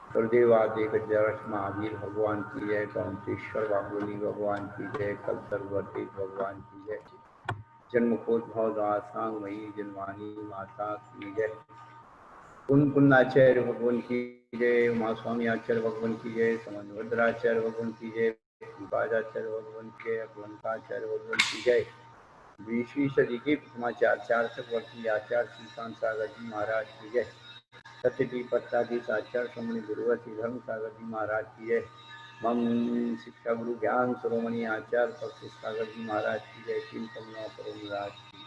गुरुदेवादि गजरथ महावीर भगवान की जय, कांतेश्वर बाबुली भगवान की जय, कलसरवर्ती भगवान की जय, जन्मकोद्भव दासांग मई जन्मानी माता की जय, कुंकुंदाचार्य भगवान की जय, उमा स्वामी आचार्य भगवान की जय, समन्वद्राचार्य भगवान की जय, बाजाचार्य भगवान की जय, अकलंकाचार्य भगवान की जय, 20वीं सदी के प्रथमाचार्य 400 वर्षीय आचार्य श्रीकांत सागर जी महाराज की जय, सत्यटी पट्टाधीश आचार्य स्वामी गुरुवती धर्म सागर जी महाराज की जय, मम शिक्षा गुरु ज्ञान शिरोमणि आचार्य पक्षी सागर जी महाराज की जय, तीन कमला महाराज की।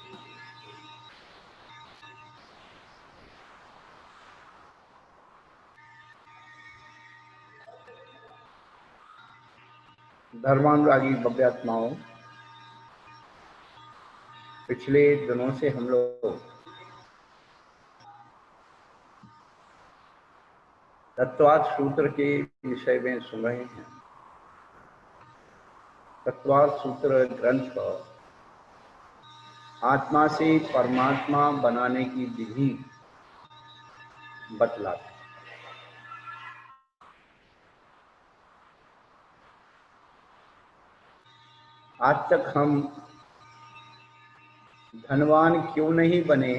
धर्मानुरागी भव्यात्माओं, पिछले दिनों से हम लोग तत्वार्थ सूत्र के विषय में सुन रहे हैं। तत्वार्थ सूत्र ग्रंथ आत्मा से परमात्मा बनाने की विधि बतलाता है। आज तक हम धनवान क्यों नहीं बने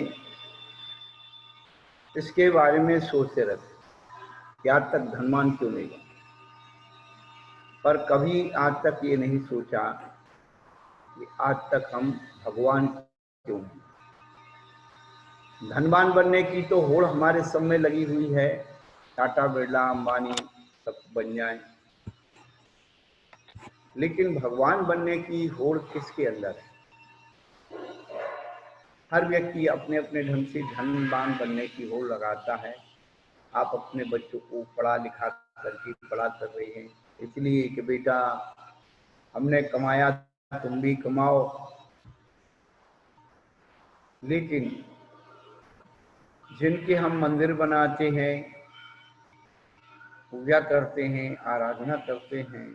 इसके बारे में सोचते रहते कि आज तक धनवान क्यों नहीं बने, पर कभी आज तक ये नहीं सोचा कि आज तक हम भगवान क्यों नहीं। धनवान बनने की तो होड़ हमारे सब में लगी हुई है, टाटा बिरला अंबानी सब बन जाए, लेकिन भगवान बनने की होड़ किसके अंदर है? हर व्यक्ति अपने अपने ढंग से धनवान बनने की होड़ लगाता है। आप अपने बच्चों को पढ़ा लिखा करके बड़ा कर रहे हैं, इसलिए कि बेटा हमने कमाया तुम भी कमाओ, लेकिन जिनके हम मंदिर बनाते हैं, पूजा करते हैं, आराधना करते हैं,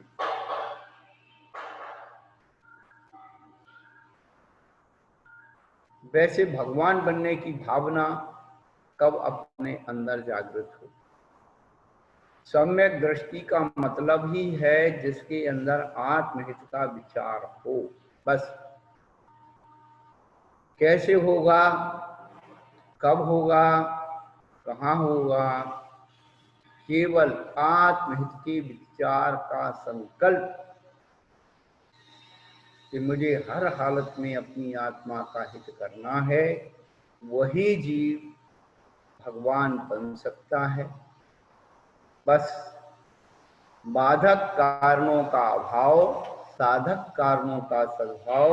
वैसे भगवान बनने की भावना कब अपने अंदर जागृत हो? सम्यक दृष्टि का मतलब ही है जिसके अंदर आत्महित का विचार हो। बस कैसे होगा, कब होगा, कहाँ होगा, केवल आत्महित के विचार का संकल्प कि मुझे हर हालत में अपनी आत्मा का हित करना है, वही जीव भगवान बन सकता है। बस बाधक कारणों का अभाव, साधक कारणों का सद्भाव,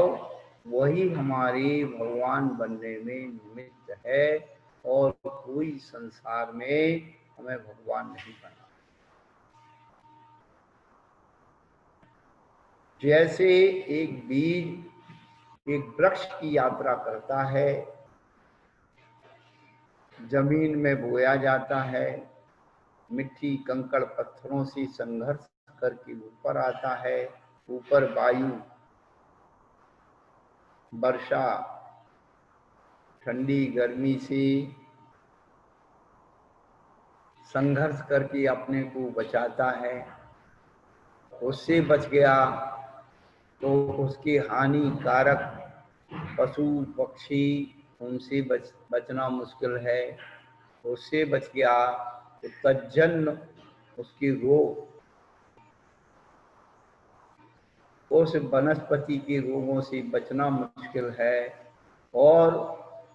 वही हमारे भगवान बनने में निमित्त है, और कोई संसार में हमें भगवान नहीं बना। जैसे एक बीज एक वृक्ष की यात्रा करता है, जमीन में बोया जाता है, मिट्टी कंकड़ पत्थरों से संघर्ष करके ऊपर आता है, ऊपर वायु, वर्षा, ठंडी गर्मी से संघर्ष करके अपने को बचाता है। उससे बच गया तो उसके हानिकारक पशु पक्षी, उनसे बचना मुश्किल है। उससे बच गया तो तज्जन्य उसके रोग, उस वनस्पति के रोगों से बचना मुश्किल है। और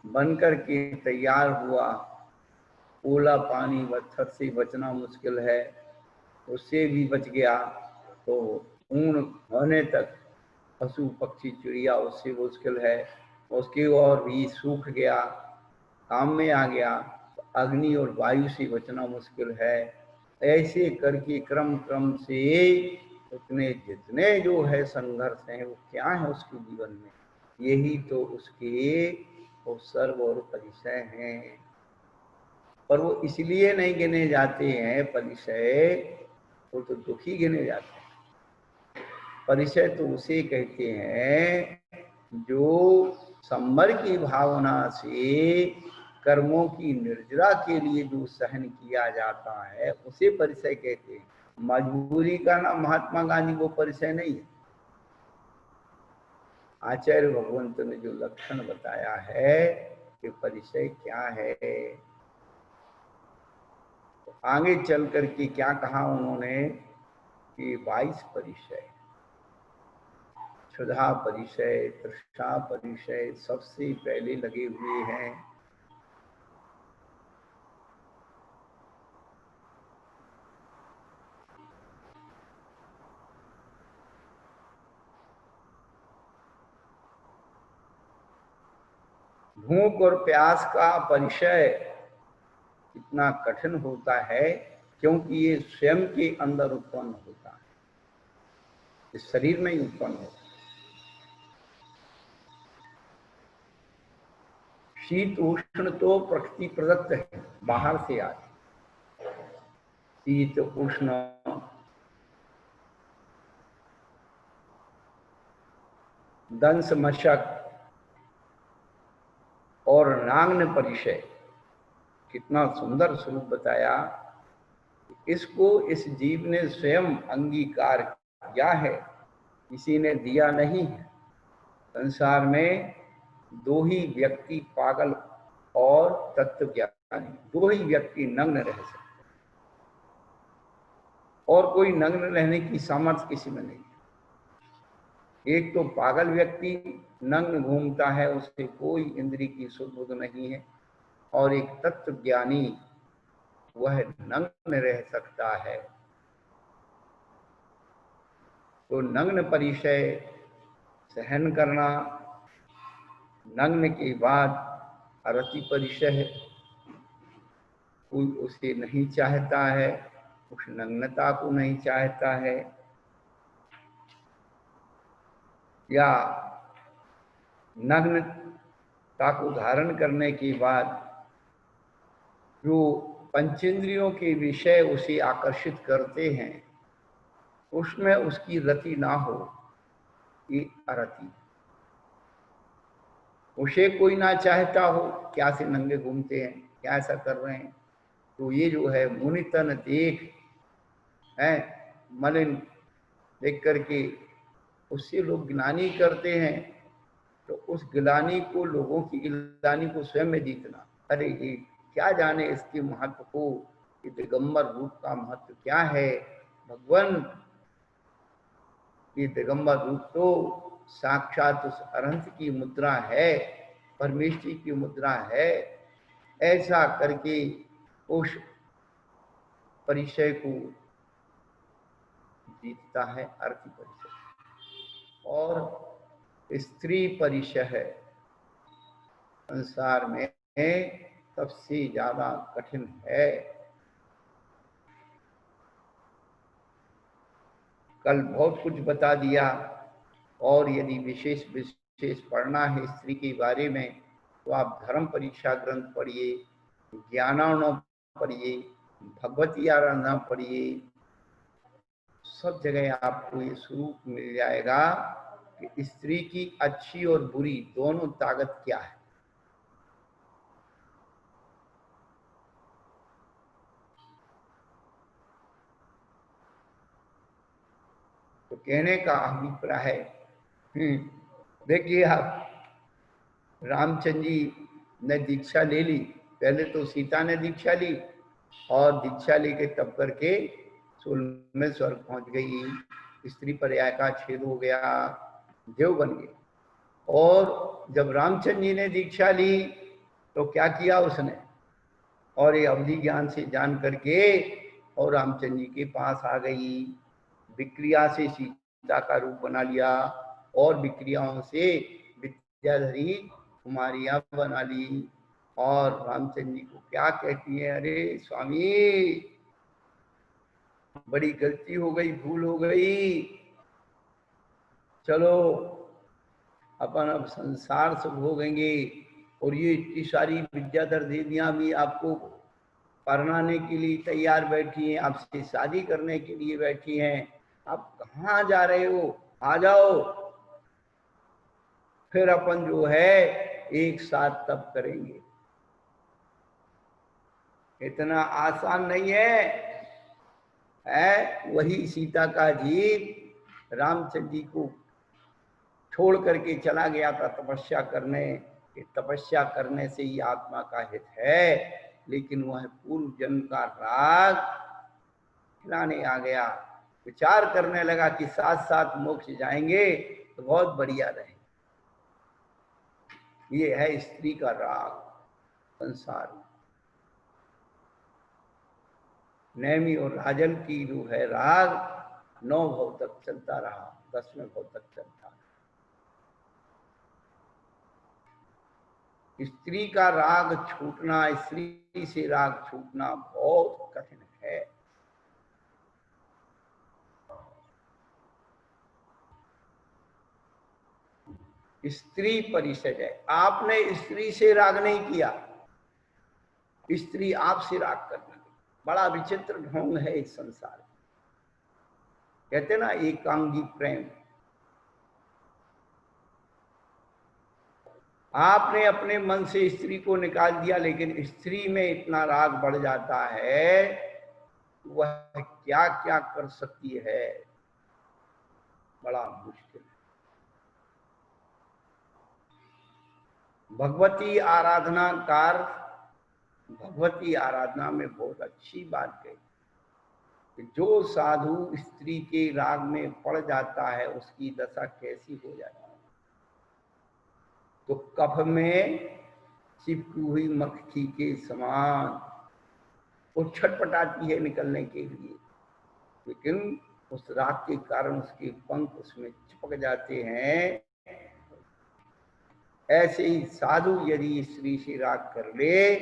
बनकर के तैयार हुआ ओला पानी पत्थर से बचना मुश्किल है, उससे भी बच गया तो ऊन होने तक पशु पक्षी चिड़िया उससे मुश्किल है। उसके और भी सूख गया, काम में आ गया, अग्नि और वायु से बचना मुश्किल है। ऐसे करके क्रम क्रम से उतने जितने जो है संघर्ष हैं, वो क्या है उसके जीवन में, यही तो उसके सर्व और परिचय हैं। पर वो इसलिए नहीं गिने जाते हैं परिचय, वो तो दुखी गिने जाते हैं। परिचय तो उसे कहते हैं जो संबर की भावना से कर्मों की निर्जरा के लिए जो सहन किया जाता है उसे परिचय कहते हैं। मजबूरी का नाम महात्मा गांधी वो परिचय नहीं है। आचार्य भगवंत ने जो लक्षण बताया है कि परिचय क्या है, तो आगे चल करके क्या कहा उन्होंने कि 22 परिचय, क्षुधा परिचय, तृष्णा परिचय सबसे पहले लगे हुए हैं। भूख और प्यास का परिचय इतना कठिन होता है क्योंकि ये स्वयं के अंदर उत्पन्न होता है, इस शरीर में ही उत्पन्न होता है। शीत उष्ण तो प्रकृति प्रदत्त है, बाहर से आए। शीत उष्ण दंश मशक और नाग्न परिचय, कितना सुंदर स्वरूप बताया। इसको इस जीव ने स्वयं अंगीकार किया है, किसी ने दिया नहीं है। संसार में दो ही व्यक्ति पागल और तत्वज्ञानी, दो ही व्यक्ति नग्न रह सकते, और कोई नग्न रहने की सामर्थ्य किसी में नहीं। एक तो पागल व्यक्ति नग्न घूमता है, उसे कोई इंद्रिय की सुध बुध नहीं है, और एक तत्वज्ञानी वह नग्न रह सकता है। तो नग्न परिचय सहन करना, नग्न के बाद अरति परिचय है, कोई उसे नहीं चाहता है, उस नग्नता को नहीं चाहता है, या नग्नता को धारण करने के बाद जो पंचेंद्रियों के विषय उसे आकर्षित करते हैं उसमें उसकी रति ना हो, ये अरति। उसे कोई ना चाहता हो, क्या से नंगे घूमते हैं, क्या ऐसा कर रहे हैं, तो ये जो है मुनितन देख है मलिन देख करके उससे लोग गिलानी करते हैं। तो उस गिलानी को, लोगों की गिलानी को स्वयं में जीतना, अरे ये क्या जाने इसके महत्व को, ये दिगंबर रूप का महत्व क्या है। भगवान ये दिगंबर रूप तो साक्षात उस अनंत की मुद्रा है, परमेश्वरी की मुद्रा है। ऐसा करके उस परिचय को जीतता है अर्थी परिचय। और स्त्री परिचय है संसार में सबसे ज्यादा कठिन है। कल बहुत कुछ बता दिया, और यदि विशेष विशेष पढ़ना है स्त्री के बारे में तो आप धर्म परीक्षा ग्रंथ पढ़िए, ज्ञानार्णव पढ़िए, भगवती आराधना पढ़िए, सब जगह आपको ये स्वरूप मिल जाएगा कि स्त्री की अच्छी और बुरी दोनों ताकत क्या है। तो कहने का अभिप्राय है, देखिए आप रामचंद्र जी ने दीक्षा ले ली, पहले तो सीता ने दीक्षा ली, और दीक्षा लेके तब करके 16वें स्वर्ग पहुंच गई, स्त्री पर्याय का छेद हो गया, देव बन गए। और जब रामचंद्र जी ने दीक्षा ली तो क्या किया उसने, और ये अवधि ज्ञान से जान करके और रामचंद्र जी के पास आ गई, विक्रिया से सीता का रूप बना लिया, और विक्रियाओं से विद्याधरी कुमारियां बना ली। और रामचंद्र जी को क्या कहती है, अरे स्वामी बड़ी गलती हो गई, भूल हो गई, चलो अपन अब संसार से भोगेंगे, और ये इतनी सारी विद्याधर देवियां भी आपको परनाने के लिए तैयार बैठी हैं, आपसे शादी करने के लिए बैठी हैं, आप कहाँ जा रहे हो, आ जाओ, फिर अपन जो है एक साथ तब करेंगे। इतना आसान नहीं है। वही सीता का जीव रामचंद्र जी को छोड़ करके चला गया था तपस्या करने। तपस्या करने से ही आत्मा का हित है, लेकिन वह पूर्व जन्म का राग खिलाने आ गया। विचार करने लगा कि साथ साथ मोक्ष जाएंगे तो बहुत बढ़िया रहे। ये है स्त्री का राग संसार में। नैमी और राजन की जो है राग 9 भव तक चलता रहा, 10वें भव तक चलता रहा। स्त्री का राग छूटना, स्त्री से राग छूटना बहुत कठिन है। स्त्री परिषद है। आपने स्त्री से राग नहीं किया, स्त्री आपसे राग करना। बड़ा विचित्र ढोंग है इस संसार में। कहते ना एकांगी प्रेम। आपने अपने मन से स्त्री को निकाल दिया, लेकिन स्त्री में इतना राग बढ़ जाता है, वह क्या क्या कर सकती है, बड़ा मुश्किल। भगवती आराधना कार भगवती आराधना में बहुत अच्छी बात कही कि जो साधु स्त्री के राग में पड़ जाता है उसकी दशा कैसी हो जाती है। तो कफ में चिपकी हुई मक्खी के समान वो छटपटाती है निकलने के लिए, लेकिन उस राग के कारण उसके पंख उसमें चिपक जाते हैं। ऐसे ही साधु यदि स्त्री से राग कर ले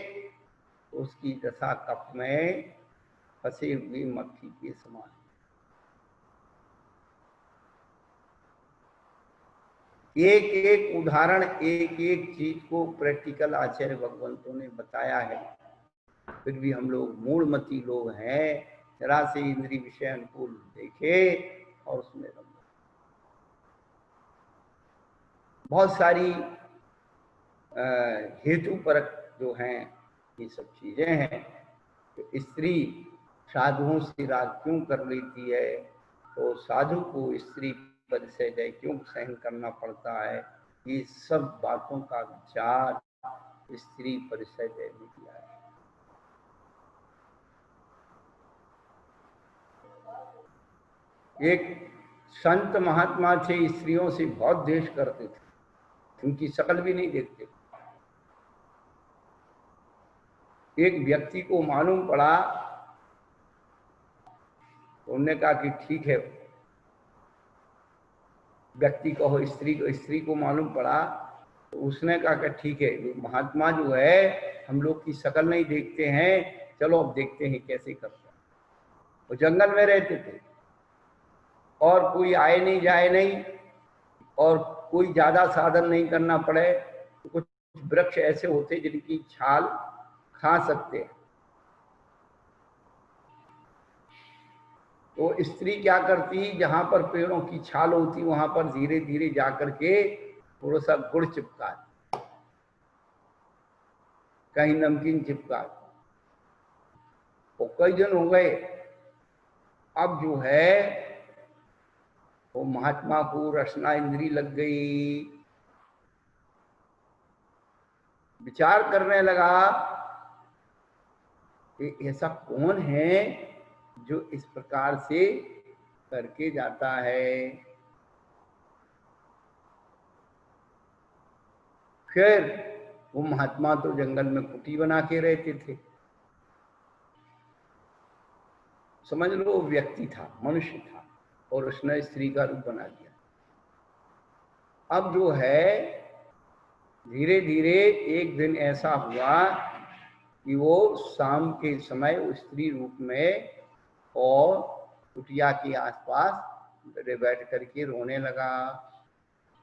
तो उसकी दशा कफ में फंसे हुए मक्खी के समान। एक एक उदाहरण, एक एक चीज को प्रैक्टिकल आचार्य भगवंतों ने बताया है। फिर भी हम लोग मूढ़मती लोग हैं, जरा से इंद्रिय विषय अनुकूल देखे और उसमें रहो। बहुत सारी हेतु परक जो हैं ये सब चीजें हैं। तो स्त्री साधुओं से राग क्यों कर लेती है, तो साधु को स्त्री परिचय क्यों सहन करना पड़ता है, ये सब बातों का विचार स्त्री परिचय में किया है। एक संत महात्मा थे, स्त्रियों से बहुत द्वेष करते थे, उनकी शकल भी नहीं देखते। एक व्यक्ति को मालूम पड़ा तो उन्होंने कहा कि ठीक है, व्यक्ति को हो, स्त्री को मालूम पड़ा तो उसने कहा कि ठीक है, महात्मा जो है हम लोग की शकल नहीं देखते हैं, चलो अब देखते हैं कैसे करते हैं। वो जंगल में रहते थे और कोई आए नहीं जाए नहीं और कोई ज्यादा साधन नहीं करना पड़े। तो कुछ वृक्ष ऐसे होते जिनकी छाल खा सकते हैं। तो स्त्री क्या करती, जहां पर पेड़ों की छाल होती वहां पर धीरे धीरे जाकर के थोड़ा सा गुड़ चिपका, कहीं नमकीन चिपका। वो कई दिन हो गए। अब जो है वो महात्मा को रसना इंद्री लग गई। विचार करने लगा कि ऐसा कौन है जो इस प्रकार से करके जाता है। फिर वो महात्मा तो जंगल में कुटी बना के रहते थे। समझ लो व्यक्ति था, मनुष्य था, और उसने स्त्री का रूप बना दिया। अब जो है धीरे धीरे एक दिन ऐसा हुआ कि वो शाम के समय वो स्त्री रूप में और कुटिया के आसपास बैठ करके रोने लगा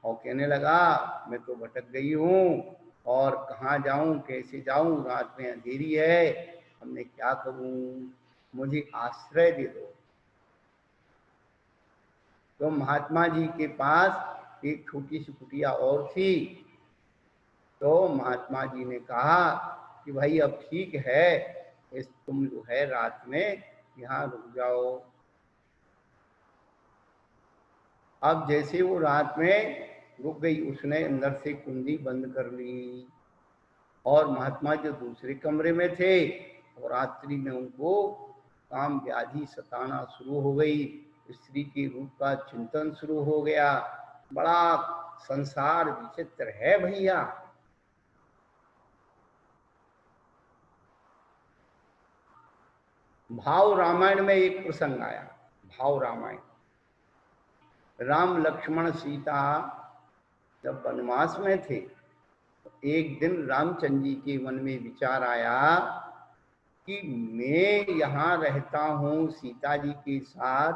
और कहने लगा मैं तो भटक गई हूँ और कहाँ जाऊँ, कैसे जाऊँ, रात में अंधेरी है, अब मैं क्या करूँ, मुझे आश्रय दे दो। तो महात्मा जी के पास एक छोटी सी कुटिया और थी। तो महात्मा जी ने कहा कि भाई अब ठीक है, इस तुम जो है रात में यहाँ रुक जाओ। अब जैसे वो रात में रुक गई, उसने अंदर से कुंडी बंद कर ली और महात्मा जो दूसरे कमरे में थे और रात्रि में उनको काम व्याधि सताना शुरू हो गई, स्त्री के रूप का चिंतन शुरू हो गया। बड़ा संसार विचित्र है भैया। भाव रामायण में एक प्रसंग आया। भाव रामायण, राम लक्ष्मण सीता जब वनवास में थे, एक दिन रामचंद्र जी के मन में विचार आया कि मैं यहाँ रहता हूँ सीता जी के साथ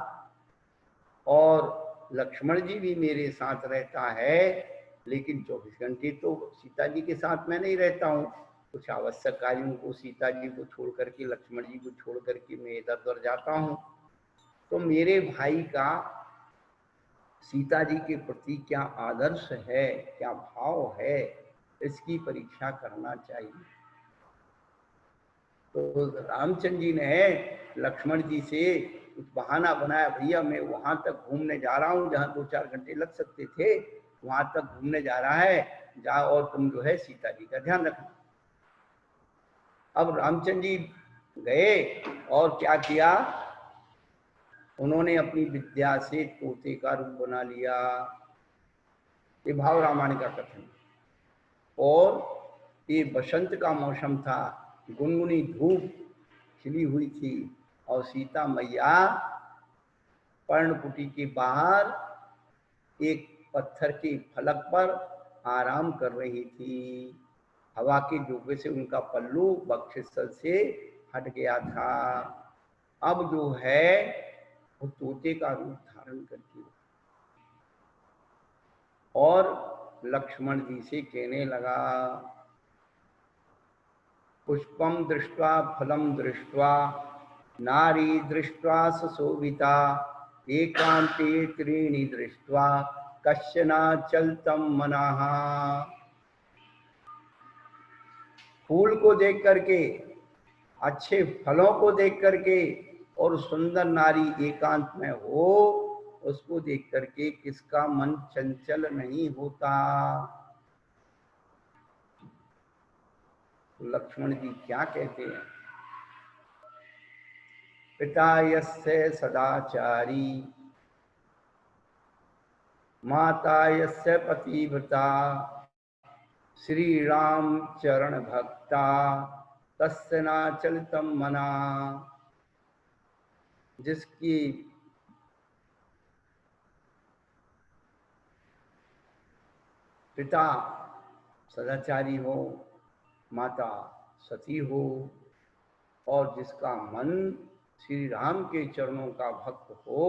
और लक्ष्मण जी भी मेरे साथ रहता है, लेकिन 24 घंटे तो सीता जी के साथ मैं नहीं रहता हूँ। कुछ आवश्यक कार्यों को सीता जी को छोड़ करके, लक्ष्मण जी को छोड़ करके मैं इधर उधर जाता हूँ। तो मेरे भाई का सीता जी के प्रति क्या आदर्श है, क्या भाव है, इसकी परीक्षा करना चाहिए। तो रामचंद्र जी ने लक्ष्मण जी से कुछ बहाना बनाया, भैया मैं वहां तक घूमने जा रहा हूँ जहाँ 2-4 घंटे लग सकते थे, वहां तक घूमने जा रहा है, जाओ और तुम जो है सीता जी का ध्यान रखना। अब रामचंद्र जी गए और क्या किया, उन्होंने अपनी विद्या से तोते का रूप बना लिया। ये भाव रामायण का कथन। और ये बसंत का मौसम था, गुनगुनी धूप खिली हुई थी और सीता मैया पर्णकुटी के बाहर एक पत्थर के फलक पर आराम कर रही थी। हवा के झोंके से उनका पल्लू वक्षस्थल से हट गया था। अब जो है वो तोते का रूप धारण करके और लक्ष्मण जी से कहने लगा, पुष्पम दृष्ट्वा फलम दृष्ट्वा नारी दृष्ट्वा सुशोभिता एकांते त्रीणि दृष्ट्वा कश्चना चलतम मनाः। फूल को देख करके, अच्छे फलों को देख करके और सुंदर नारी एकांत में हो, उसको देख करके किसका मन चंचल नहीं होता। तो लक्ष्मण जी क्या कहते हैं, पिता यस्य सदाचारी माता यस्य पतिव्रता श्री राम चरण भक्ता तस्य न चलितम मना। जिसकी पिता सदाचारी हो, माता सती हो और जिसका मन श्री राम के चरणों का भक्त हो,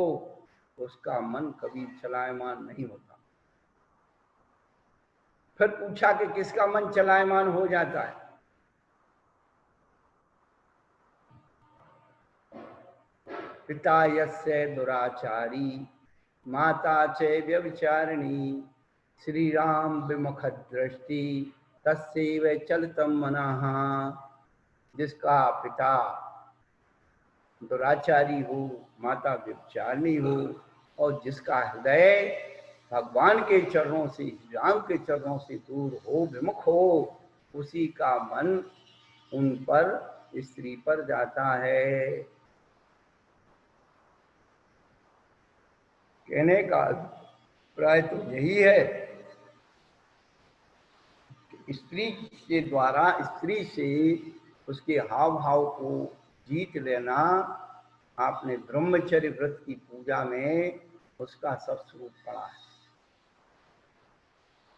उसका मन कभी चलायमान नहीं होता। फिर पूछा कि किसका मन चलायमान हो जाता है। पिता यस्य दुराचारी माता च व्यभिचारिणी श्री राम विमुख दृष्टि तस्यैव चलितम मनः। जिसका पिता दुराचारी हो, माता व्यभिचारिणी हो और जिसका हृदय भगवान के चरणों से, राम के चरणों से दूर हो, विमुख हो, उसी का मन उन पर, स्त्री पर जाता है। कहने का प्राय तो यही है कि स्त्री के द्वारा, स्त्री से उसके हाव भाव को जीत लेना, आपने ब्रह्मचर्य व्रत की पूजा में उसका सब स्वरूप पढ़ा है।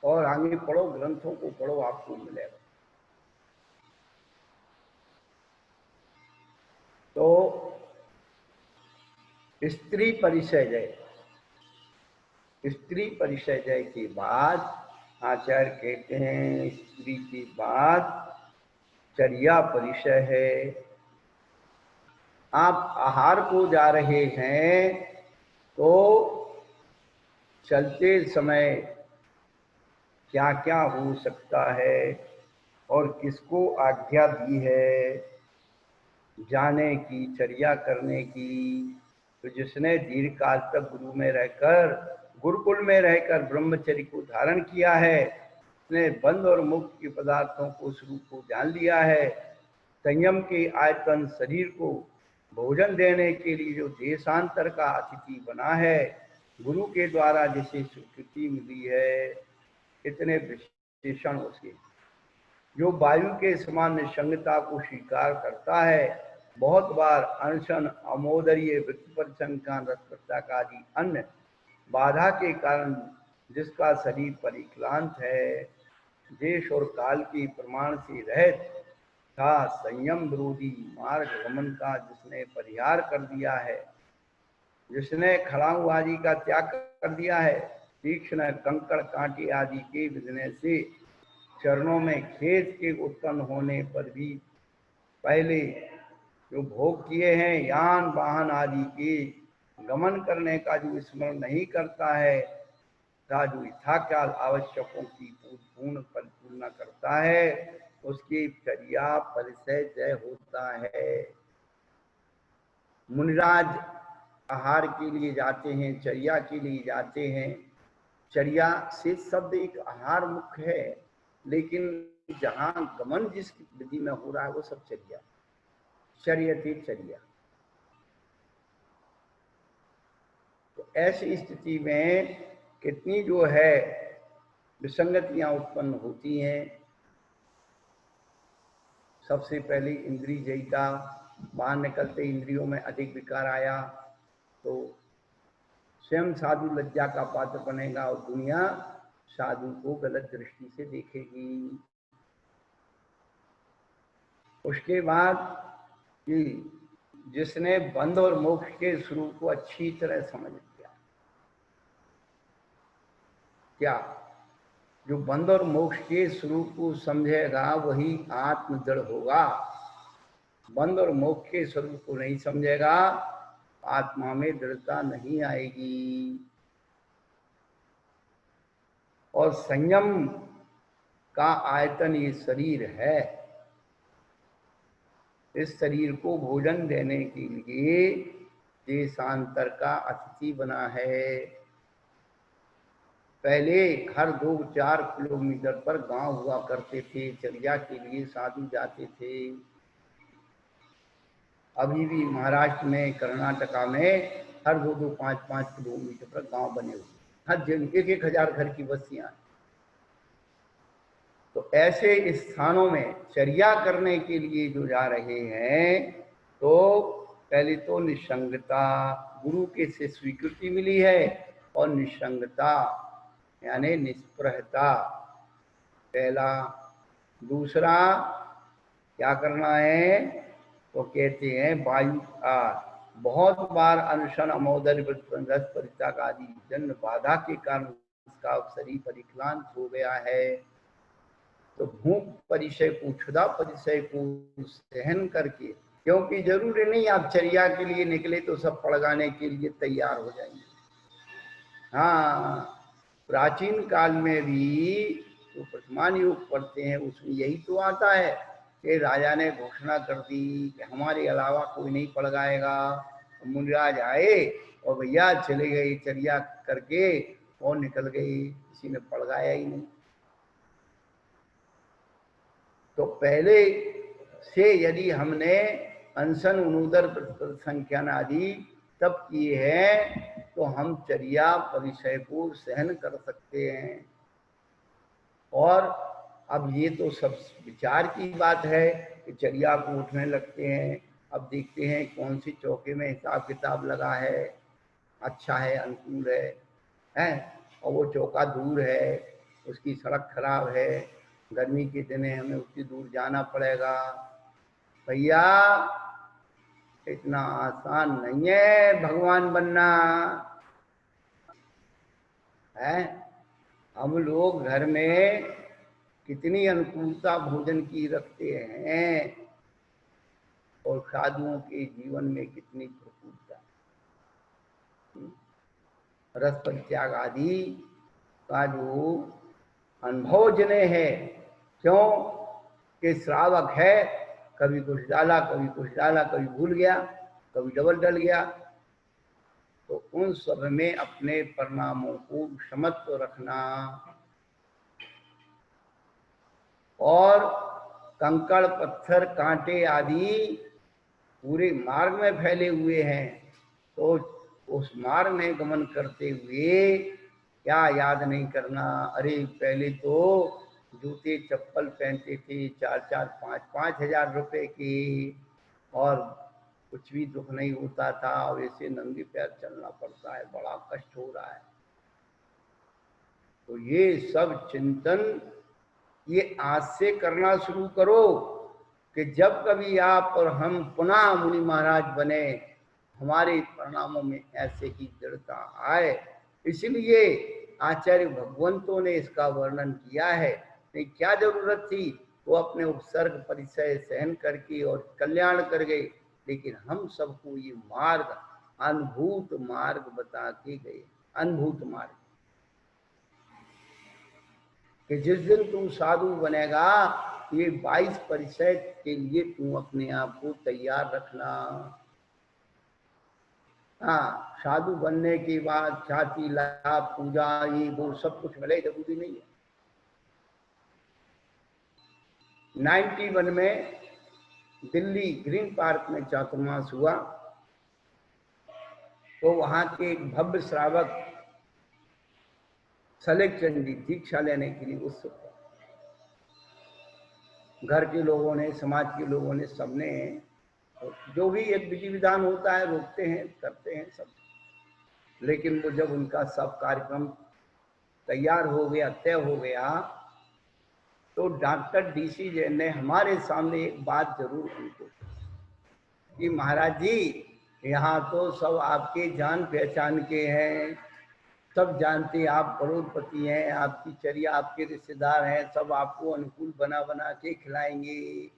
और आगे पढ़ो, ग्रंथों को पढ़ो, आपको मिलेगा। तो स्त्री परिचय जय, स्त्री परिचय जय के बाद आचार्य कहते हैं स्त्री के बाद चर्या परिचय है। आप आहार को जा रहे हैं तो चलते समय क्या क्या हो सकता है और किसको आज्ञा दी है, जाने की, चर्या करने की। तो जिसने दीर्घ काल तक गुरु में रहकर, गुरुकुल में रहकर ब्रह्मचर्य को धारण किया है, उसने बंध और मुक्त के पदार्थों को, स्वरूप को जान लिया है, संयम के आयतन शरीर को भोजन देने के लिए जो देशांतर का अतिथि बना है, गुरु के द्वारा जिसे स्वीकृति मिली है, इतने विशेषण उसके, जो वायु के समान निसंगता को स्वीकार करता है, बहुत बार अनशन, अमोदर्य, वृत्ति परिसंख्यान, रसप्रत्याग आदि अन्य बाधा के कारण जिसका शरीर परिक्लांत है, देश और काल के प्रमाण से रहित था, संयम विरोधी मार्ग गमन का जिसने परिहार कर दिया है, जिसने खड़ाऊ आदि का त्याग कर दिया है, तीक्ष्ण कंकड़ कांटे आदि के विधने से चरणों में खेद के उत्पन्न होने पर भी पहले जो भोग किए हैं, यान वाहन आदि के गमन करने का जो स्मरण नहीं करता है, तथा जो यथाकाल आवश्यकों की पूर्ण परिपूर्ण करता है, उसकी चर्या परिचय जय होता है। मुनिराज आहार के लिए जाते हैं, चर्या के लिए जाते हैं। चर्या से शब्द एक आहार मुख्य है, लेकिन जहां गमन जिस विधि में हो रहा है वो सब चर्या, चर्यते चर्या। तो ऐसी स्थिति में कितनी जो है विसंगतियां उत्पन्न होती हैं। सबसे पहले इंद्रिय जयिता, बाहर निकलते इंद्रियों में अधिक विकार आया तो स्वयं साधु लज्जा का पात्र बनेगा और दुनिया साधु को गलत दृष्टि से देखेगी। उसके बाद कि जिसने बंध और मोक्ष के स्वरूप को अच्छी तरह समझ लिया, क्या जो बंध और मोक्ष के स्वरूप को समझेगा वही आत्म दृढ़ होगा। बंध और मोक्ष के स्वरूप को नहीं समझेगा, आत्मा में दृढ़ता नहीं आएगी। और संयम का आयतन ये शरीर है, इस शरीर को भोजन देने के लिए देशांतर का अतिथि बना है। पहले हर 2-4 किलोमीटर पर गांव हुआ करते थे, चर्या के लिए साधु जाते थे। अभी भी महाराष्ट्र में, कर्नाटका में हर 2-2, 5-5 किलोमीटर पर गांव बने हुए, हर 1-1 हजार घर की बस्तियां। तो ऐसे स्थानों में चर्या करने के लिए जो जा रहे हैं, तो पहले तो निसंगता, गुरु के से स्वीकृति मिली है, और निसंगता यानी निष्प्रहता पहला। दूसरा क्या करना है, तो कहते हैं वायु का बहुत बार अनशन, अमोदर, रस परित्याग आदि जन्म बाधा के कारण उसका शरीर परिक्लांत हो गया है। तो भूख परिचय को, क्षुधा परिचय को सहन करके, क्योंकि जरूरी नहीं आप चर्या के लिए निकले तो सब पड़गाने के लिए तैयार हो जाएंगे। हाँ, प्राचीन काल में भी तो वर्तमान युग पढ़ते हैं, उसमें यही तो आता है कि राजा ने घोषणा कर दी कि हमारे अलावा कोई नहीं पड़गाएगा। मुनिराज आए और भैया चले गए चर्या करके और निकल गए, किसी ने पड़गाया ही नहीं। तो पहले से यदि हमने अनशन, उनुदर, संख्यान आदि तब किए हैं तो हम चर्या परिचय को सहन कर सकते हैं। और अब ये तो सब विचार की बात है कि चर्या को उठने लगते हैं, अब देखते हैं कौन सी चौके में हिसाब किताब लगा है, अच्छा है, अनुकूल है, और वो चौका दूर है, उसकी सड़क खराब है, गर्मी के दिन हमें उतनी दूर जाना पड़ेगा। भैया इतना आसान नहीं है भगवान बनना है। हम लोग घर में कितनी अनुकूलता भोजन की रखते हैं और साधुओं के जीवन में कितनी प्रफुल्लता। रस परित्याग आदि का जो अनुभव जिन्हें है, क्यों कि श्रावक है, कभी कुछ डाला, कभी कुछ डाला, कभी भूल गया, कभी डबल डल गया। तो उन सब में अपने परिणामों को क्षमत्व रखना। और कंकड़ पत्थर कांटे आदि पूरे मार्ग में फैले हुए हैं, तो उस मार्ग में गमन करते हुए क्या याद नहीं करना। अरे पहले तो जूते चप्पल पहनते थे 4-4, 5-5 हजार रुपए की, और कुछ भी दुख नहीं होता था। और ऐसे नंगे पैर चलना पड़ता है, बड़ा कष्ट हो रहा है। तो ये सब चिंतन ये आज से करना शुरू करो कि जब कभी आप और हम पुनः मुनि महाराज बने, हमारे परिणामों में ऐसे ही दृढ़ता आए। इसलिए आचार्य भगवंतों ने इसका वर्णन किया है। नहीं क्या जरूरत थी, वो अपने उपसर्ग परिचय सहन करके और कल्याण कर गए, लेकिन हम सबको ये मार्ग, अनुभूत मार्ग बता के गए। अनुभूत मार्ग कि जिस दिन तू साधु बनेगा, ये 22 परिचय के लिए तू अपने आप को तैयार रखना। हाँ, साधु बनने के बाद ख्याति लाभ पूजा ये वो सब कुछ मिले, जरूरी नहीं है। 91 में दिल्ली ग्रीन पार्क में चातुर्मास हुआ, तो वहां के एक भव्य श्रावक सलेक्शन जी दीक्षा लेने के लिए उत्सुक, घर के लोगों ने, समाज के लोगों ने, सबने, जो भी एक विधि विधान होता है रोकते हैं, करते हैं सब। लेकिन वो जब उनका सब कार्यक्रम तैयार हो गया, तय हो गया, तो डॉक्टर डीसी जैन ने हमारे सामने एक बात जरूर उनको कि महाराज जी, यहाँ तो सब आपके जान पहचान के हैं, सब जानते हैं आप करोड़पति हैं, आपकी चर्या, आपके रिश्तेदार हैं, सब आपको अनुकूल बना बना के खिलाएंगे।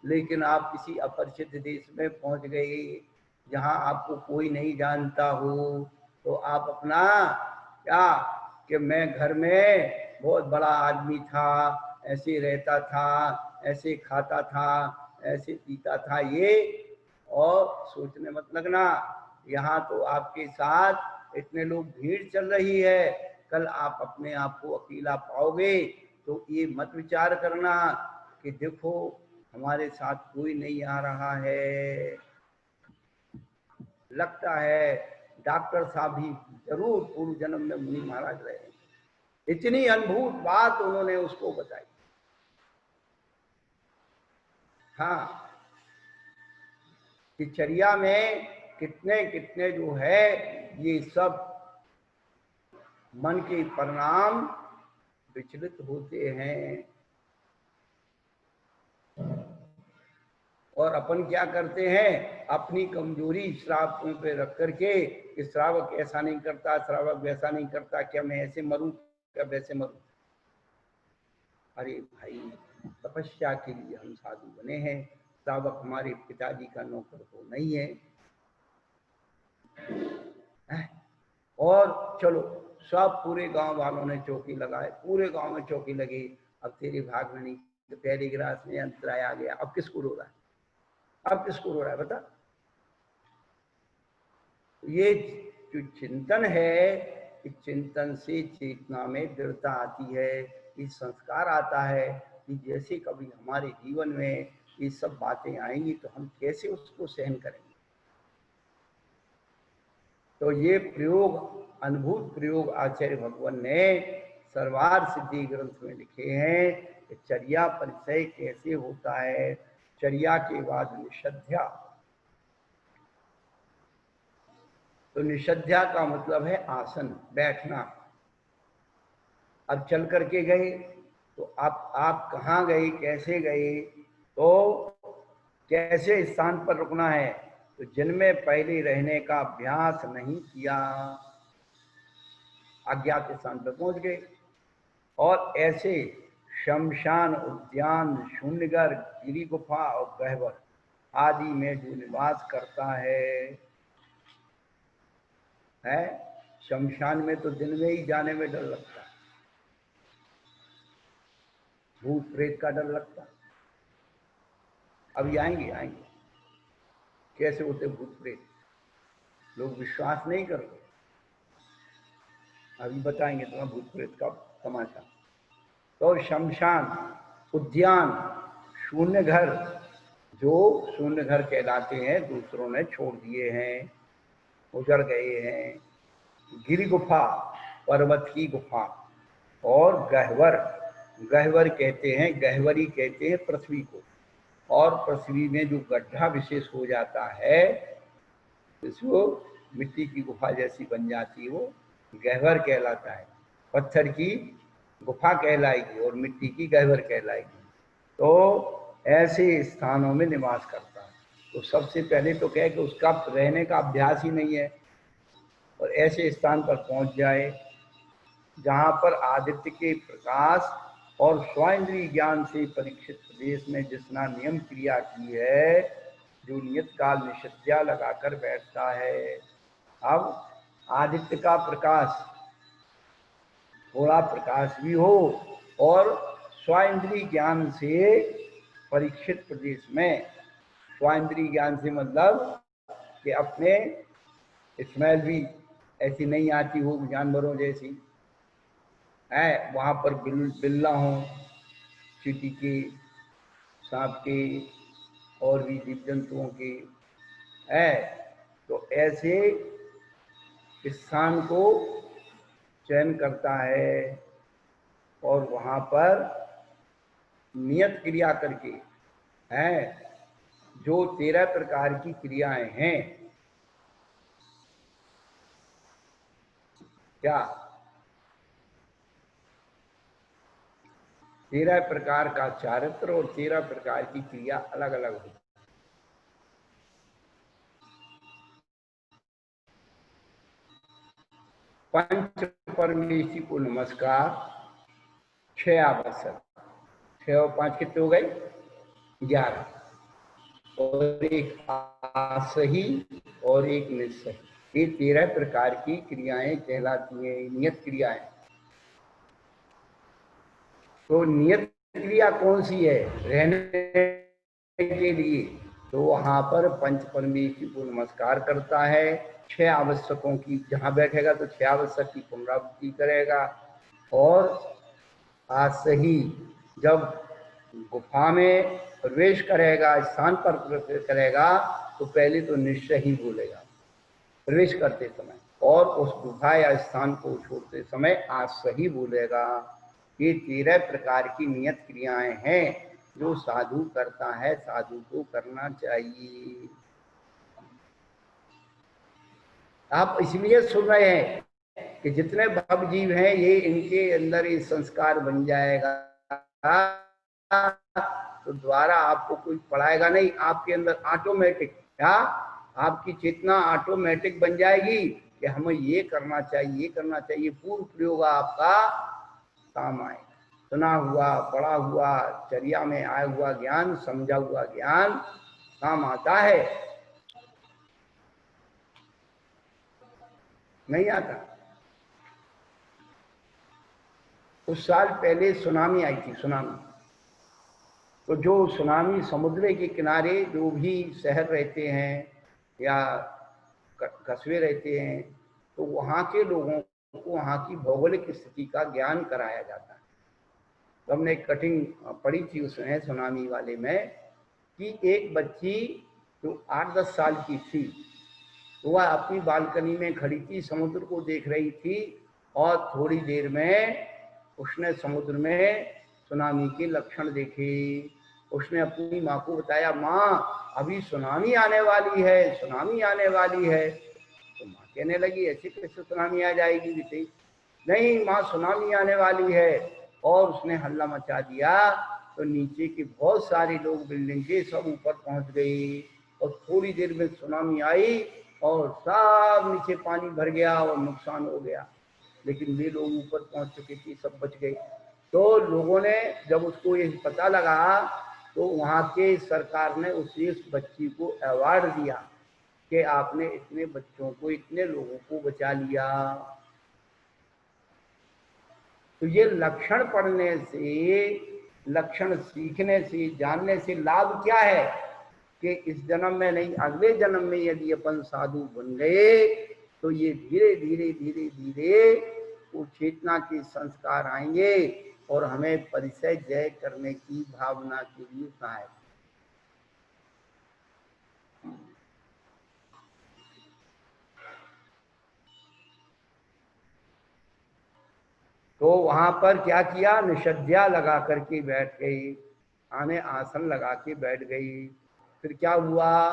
लेकिन आप किसी अपरिचित देश में पहुंच गए, जहां आपको कोई नहीं जानता हो, तो आप अपना क्या कि मैं घर में बहुत बड़ा आदमी था, ऐसे रहता था, ऐसे खाता था, ऐसे पीता था, ये और सोचने मत लगना। यहाँ तो आपके साथ इतने लोग, भीड़ चल रही है, कल आप अपने आप को अकेला पाओगे, तो ये मत विचार करना कि देखो हमारे साथ कोई नहीं आ रहा है। लगता है डॉक्टर साहब भी जरूर पूर्व जन्म में मुनि महाराज रहे। इतनी अद्भुत बात उन्होंने उसको बताई। हाँ, कि चर्या में कितने कितने जो है ये सब मन के परिणाम विचलित होते हैं, और अपन क्या करते हैं, अपनी कमजोरी श्रावकों पे रख करके कि श्रावक ऐसा नहीं करता, श्रावक वैसा नहीं करता, क्या मैं ऐसे मरूं, क्या वैसे मरूं। अरे भाई, तपस्या के लिए हम साधु बने हैं, श्रावक हमारे पिताजी का नौकर तो नहीं है। और चलो सब पूरे गांव वालों ने चौकी लगाए, पूरे गांव में चौकी लगी, अब तेरे भाग में नहीं, तो पहली गिलास में अंतराय आ गया, अब किसको रो रहा है, अब किसको रो रहा है बता। ये जो चिंतन है, इस चिंतन से चेतना में दृढ़ता आती है, ये संस्कार आता है कि जैसे कभी हमारे जीवन में ये सब बातें आएंगी तो हम कैसे उसको सहन करेंगे। तो ये प्रयोग, अनुभूत प्रयोग आचार्य भगवान ने सर्वार्थ सिद्धि ग्रंथ में लिखे हैं कि चर्या परिचय कैसे होता है। चर्या के बाद निषध्या, तो निषध्या का मतलब है आसन, बैठना। अब चल करके गए तो आप कहाँ गए, कैसे गए, तो कैसे स्थान पर रुकना है, तो जिनमें पहले रहने का अभ्यास नहीं किया, अज्ञात स्थान पर पहुंच गए। और ऐसे शमशान, उद्यान, शून्यगर, गिरी गुफा और गहवर आदि में जो निवास करता है, शमशान में तो दिन में ही जाने में डर लगता है, भूत प्रेत का डर लगता है। अभी आएंगे आएंगे, कैसे होते भूत प्रेत, लोग विश्वास नहीं करते। अभी बताएंगे तुम्हें भूत प्रेत का तमाशा। तो शमशान, उद्यान, शून्य घर, जो शून्य घर कहलाते हैं, दूसरों ने छोड़ दिए हैं, उजड़ गए हैं। गिरि गुफा, पर्वत की गुफा। और गह्वर, गह्वर कहते हैं, गह्वरी कहते हैं पृथ्वी को। और पृथ्वी में जो गड्ढा विशेष हो जाता है, इसको मिट्टी की गुफा जैसी बन जाती है, वो गह्वर कहलाता है। पत्थर की गुफा कहलाएगी और मिट्टी की गह्वर कहलाएगी। तो ऐसे स्थानों में निवास करता है। तो सबसे पहले तो कहे कि उसका रहने का अभ्यास ही नहीं है, और ऐसे स्थान पर पहुंच जाए जहां पर आदित्य के प्रकाश और स्वाइंद्रिय ज्ञान से परीक्षित प्रदेश में जिसना नियम क्रिया की है, जो नियत काल निषिद्धा लगाकर बैठता है। अब आदित्य का प्रकाश, थोड़ा प्रकाश भी हो, और स्वाइंद्रिय ज्ञान से परीक्षित प्रदेश में, स्वाइंद्रिय ज्ञान से मतलब कि अपने स्मेल भी ऐसी नहीं आती हो जानवरों जैसी है, वहां पर बिल्ला हो, चींटी के, सांप के, और भी जीव जंतुओं के है। तो ऐसे स्थान को चयन करता है और वहां पर नियत क्रिया करके है, जो 13 प्रकार की क्रियाएं हैं। क्या 13 प्रकार का चारित्र और 13 प्रकार की क्रिया अलग अलग होती है। पंच परमेशी को नमस्कार, 6 आवश्यक, 6 और 5 कितने हो गए? 11, और एक आसही और एक निस्सही, ये 13 प्रकार की क्रियाएं कहलाती हैं, नियत क्रियाएं। तो नियत क्रिया कौन सी है रहने के लिए? तो वहां पर पंच परमेशी को नमस्कार करता है, 6 आवश्यकों की, जहां बैठेगा तो 6 आवश्यक की पुनरावृत्ति करेगा। और आसही, जब गुफा में प्रवेश करेगा, स्थान पर प्रवेश करेगा, तो पहले तो निश्चय ही बोलेगा प्रवेश करते समय, और उस गुफा या स्थान को छोड़ते समय आज सही बोलेगा। ये 13 प्रकार की नियत क्रियाएं हैं जो साधु करता है, साधु को करना चाहिए। आप इसलिए सुन रहे हैं कि जितने भव जीव हैं, ये इनके अंदर ये संस्कार बन जाएगा, तो द्वारा आपको कोई पढ़ाएगा नहीं, आपके अंदर ऑटोमेटिक, क्या आपकी चेतना ऑटोमेटिक बन जाएगी कि हमें ये करना चाहिए, ये करना चाहिए। पूर्व प्रयोग आपका काम आएगा। सुना हुआ, पढ़ा हुआ, चर्या में आया हुआ ज्ञान, समझा हुआ ज्ञान काम आता है, नहीं आता। कुछ साल पहले सुनामी आई थी, सुनामी। तो जो सुनामी, समुद्र के किनारे जो भी शहर रहते हैं या कस्बे रहते हैं, तो वहाँ के लोगों को वहाँ की भौगोलिक स्थिति का ज्ञान कराया जाता है। तो हमने एक कटिंग पढ़ी थी उसमें, सुनामी वाले में, कि एक बच्ची जो 8-10 साल की थी, तो वह अपनी बालकनी में खड़ी थी, समुद्र को देख रही थी, और थोड़ी देर में उसने समुद्र में सुनामी के लक्षण देखे। उसने अपनी माँ को बताया, माँ अभी सुनामी आने वाली है, सुनामी आने वाली है। तो माँ कहने लगी, ऐसे कैसे सुनामी आ जाएगी बेटे? नहीं माँ, सुनामी आने वाली है। और उसने हल्ला मचा दिया, तो नीचे के बहुत सारे लोग बिल्डिंग के सब ऊपर पहुंच गए, और थोड़ी देर में सुनामी आई और सब नीचे पानी भर गया और नुकसान हो गया। लेकिन वे लोग ऊपर पहुंच चुके थे, सब बच गए। तो लोगों ने जब उसको ये पता लगा, तो वहाँ के सरकार ने उस बच्ची को अवार्ड दिया कि आपने इतने बच्चों को, इतने लोगों को बचा लिया। तो ये लक्षण पढ़ने से लक्षण सीखने से, जानने से लाभ क्या है कि इस जन्म में नहीं, अगले जन्म में यदि अपन साधु बन गए तो ये धीरे धीरे धीरे धीरे वो चेतना के संस्कार आएंगे और हमें परिचय जय करने की भावना के लिए सहायक। तो वहां पर क्या किया, निषद्या लगा करके बैठ गई, आने आसन लगा के बैठ गई। फिर क्या हुआ,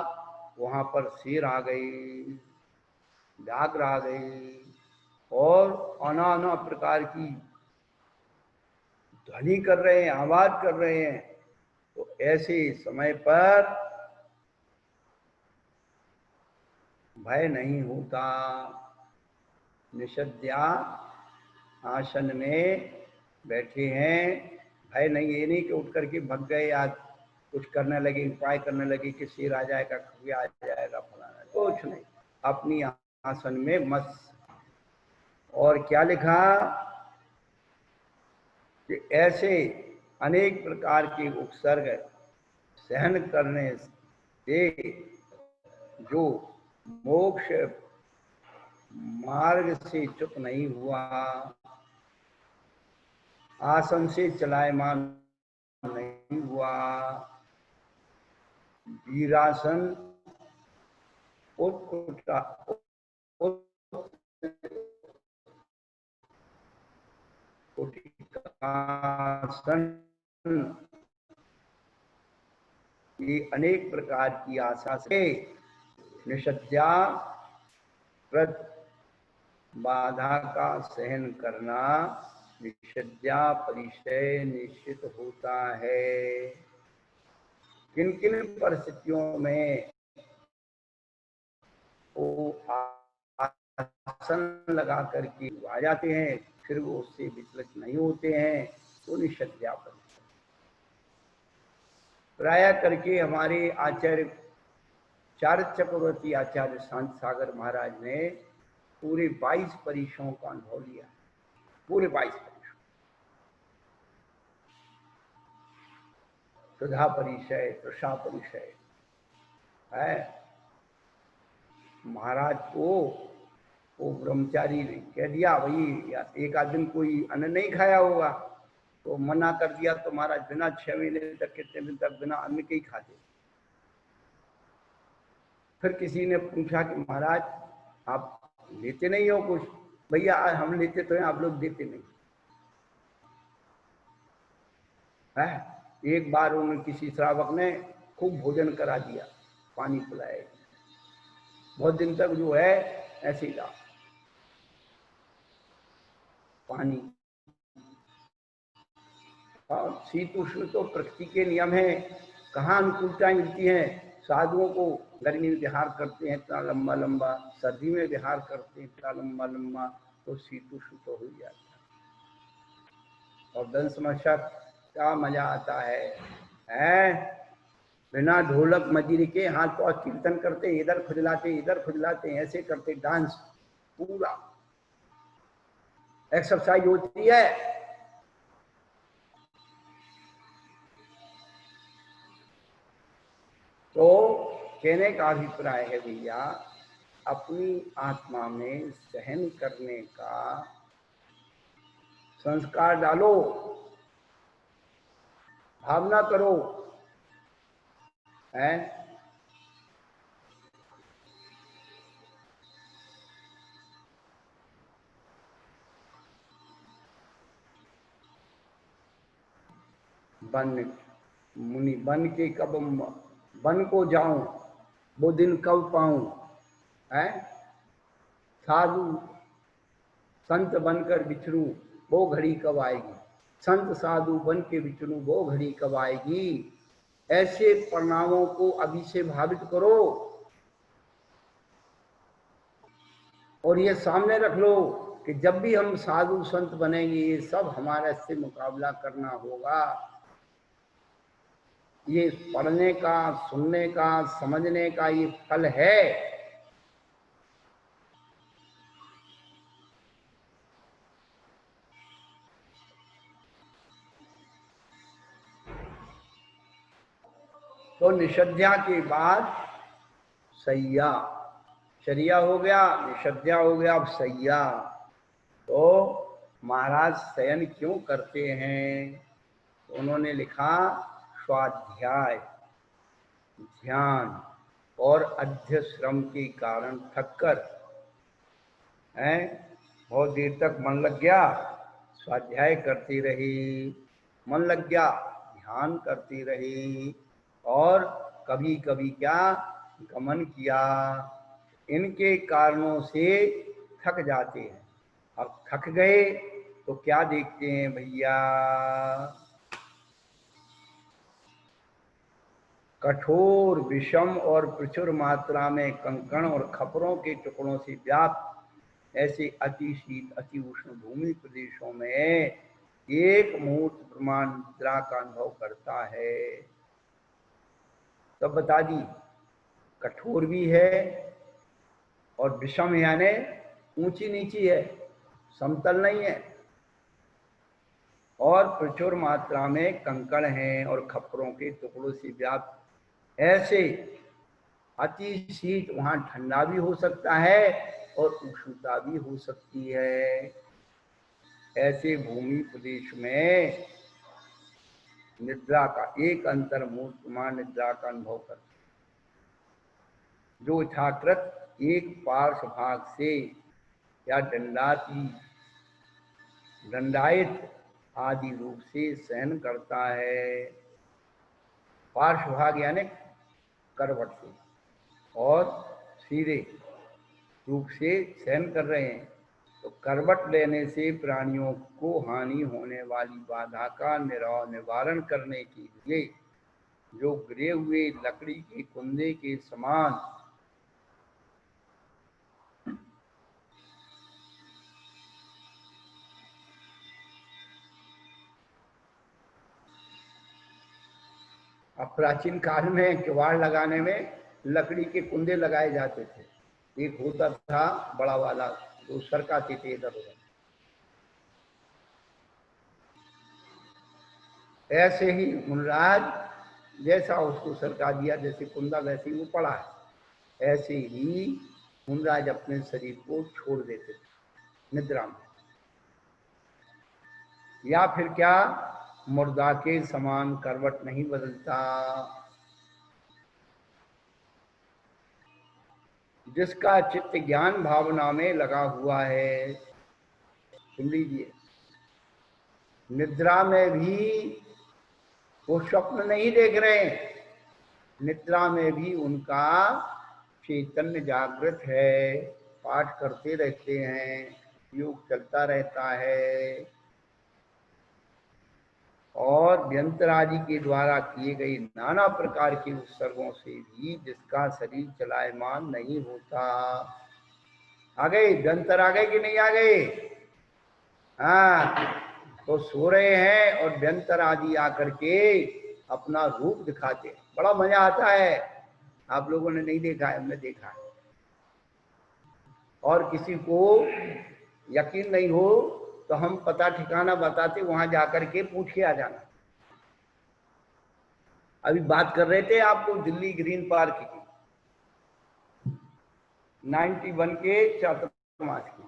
वहां पर शेर आ गई, व्याघ्र आ गई और नाना प्रकार की ध्वनि कर रहे हैं, आवाज कर रहे हैं। तो ऐसे समय पर भय नहीं होता। निषद्या आसन में बैठे हैं, भय नहीं, ये नहीं कि उठ करके भग गए या कुछ करने लगे, उपाय करने लगे कि शेर आ जाएगा, कभी आ जाएगा, फलाना, कुछ नहीं, अपनी आसन में मस्त। और क्या लिखा कि ऐसे अनेक प्रकार के उपसर्ग सहन करने से जो मोक्ष मार्ग से च्युत नहीं हुआ, आसन से चलायमान नहीं हुआ, वीरासन ये अनेक प्रकार की आशा से निषद्या बाधा का सहन करना, निषद्या परिचय निश्चित होता है। किन किन परिस्थितियों में वो आसन लगा करके आ जाते हैं, फिर वो उससे विचलित नहीं होते हैं, तो निषद्या परिचय। प्राय करके हमारे आचार्य चार चक्रवर्ती आचार्य शांत सागर महाराज ने पूरे 22 परीक्षाओं का अनुभव लिया, पूरे 22 परीक्षा, सुधा परिचय, तृषा परिचय है। महाराज को वो ब्रह्मचारी ने कह दिया, भाई एक आदमी कोई अन्न नहीं खाया होगा, तो मना कर दिया, तो महाराज बिना 6 महीने तक, कितने दिन तक बिना अन्न के ही खाते। फिर किसी ने पूछा कि महाराज आप लेते नहीं हो कुछ? भैया हम लेते तो हैं, आप लोग देते नहीं है। एक बार उन्हें किसी श्रावक ने खूब भोजन करा दिया, पानी पिलाया, बहुत दिन तक जो है ऐसे ही रहा, पानी। और शीत उष्ण तो प्रकृति के नियम है, कहाँ अनुकूलताएं मिलती हैं। साधुओं को गर्मी में विहार करते हैं इतना लंबा लंबा, सर्दी में विहार करते हैं इतना लंबा लंबा, तो शीत उष्ण तो हो जाता है। और दंश मशक क्या मजा आता है? बिना ढोलक मजीरी के हाथ पांव कीर्तन करते, इधर खुजलाते, ऐसे करते, डांस, पूरा एक्सरसाइज होती है। तो कहने का अभिप्राय है भैया, अपनी आत्मा में सहन करने का संस्कार डालो, भावना करो, है? बन मुनि बन के कब बन को जाऊं, वो दिन कब पाऊं, है? साधु संत बनकर बिछड़ूं, वो घड़ी कब आएगी? संत साधु बन के बिछड़ूं, वो घड़ी कब आएगी? ऐसे परिणामों को अभी से भावित करो और ये सामने रख लो कि जब भी हम साधु संत बनेंगे, ये सब हमारे से मुकाबला करना होगा। ये पढ़ने का, सुनने का, समझने का ये फल है। तो निषद्या के बाद सैया, चर्या हो गया, निषद्या हो गया, अब सैया। तो महाराज शयन क्यों करते हैं? तो उन्होंने लिखा स्वाध्याय, ध्यान और अध्यश्रम के कारण थककर है, बहुत देर तक मन लग गया, स्वाध्याय करती रही, मन लग गया, ध्यान करती रही, और कभी कभी क्या गमन किया। इनके कारणों से थक जाते हैं। अब थक गए तो क्या देखते हैं भैया? कठोर, विषम और प्रचुर मात्रा में कंकड़ और खपरों के टुकड़ों से व्याप्त ऐसे अति शीत, अति उष्ण भूमि प्रदेशों में एक मूर्त ब्रह्मा निद्रा का अनुभव करता है। तब बता दी, कठोर भी है और विषम यानी ऊंची नीची है, समतल नहीं है, और प्रचुर मात्रा में कंकड़ हैं और खपरों के टुकड़ों से व्याप्त ऐसे अति शीत, वहां ठंडा भी हो सकता है और उष्णता भी हो सकती है। ऐसे भूमि प्रदेश में निद्रा का एक अंतर्मूर्तमान निद्रा का अनुभव करते, जो यथाकृत एक पार्श्व भाग से या दंडायित आदि रूप से शयन करता है। पार्श्व भाग यानी करवट से और सीधे रूप से शयन कर रहे हैं। तो करवट लेने से प्राणियों को हानि होने वाली बाधा का निवारण करने के लिए जो गिरे हुए लकड़ी के कुंदे के समान अब प्राचीन काल में किवाड़ लगाने में लकड़ी के कुंदे लगाए जाते थे। एक होता था बड़ा वाला, जो सरकाते थे इधर उधर। ऐसे ही मुनराज जैसा उसको सरका दिया, जैसे कुंदा वैसे ही वो पड़ा है। ऐसे ही मुनराज अपने शरीर को छोड़ देते थे निद्रा में, या फिर क्या मुर्दा के समान करवट नहीं बदलता। जिसका चित्त ज्ञान भावना में लगा हुआ है, सुन लीजिए, निद्रा में भी वो स्वप्न नहीं देख रहे हैं, निद्रा में भी उनका चैतन्य जागृत है, पाठ करते रहते हैं, योग चलता रहता है, और व्यंतरादि के द्वारा किए गए नाना प्रकार के उत्सर्गों से भी जिसका शरीर चलायमान नहीं होता। आ गए व्यंतर, आ गए कि नहीं आ गए? हाँ, तो सो रहे हैं और व्यंतर आदि आकर के अपना रूप दिखाते हैं, बड़ा मजा आता है। आप लोगों ने नहीं देखा है, हमने देखा है। और किसी को यकीन नहीं हो तो हम पता ठिकाना बताते, वहां जाकर के पूछ के आ जाना। अभी बात कर रहे थे आपको दिल्ली ग्रीन पार्क की, 91 के चातुर्मास की।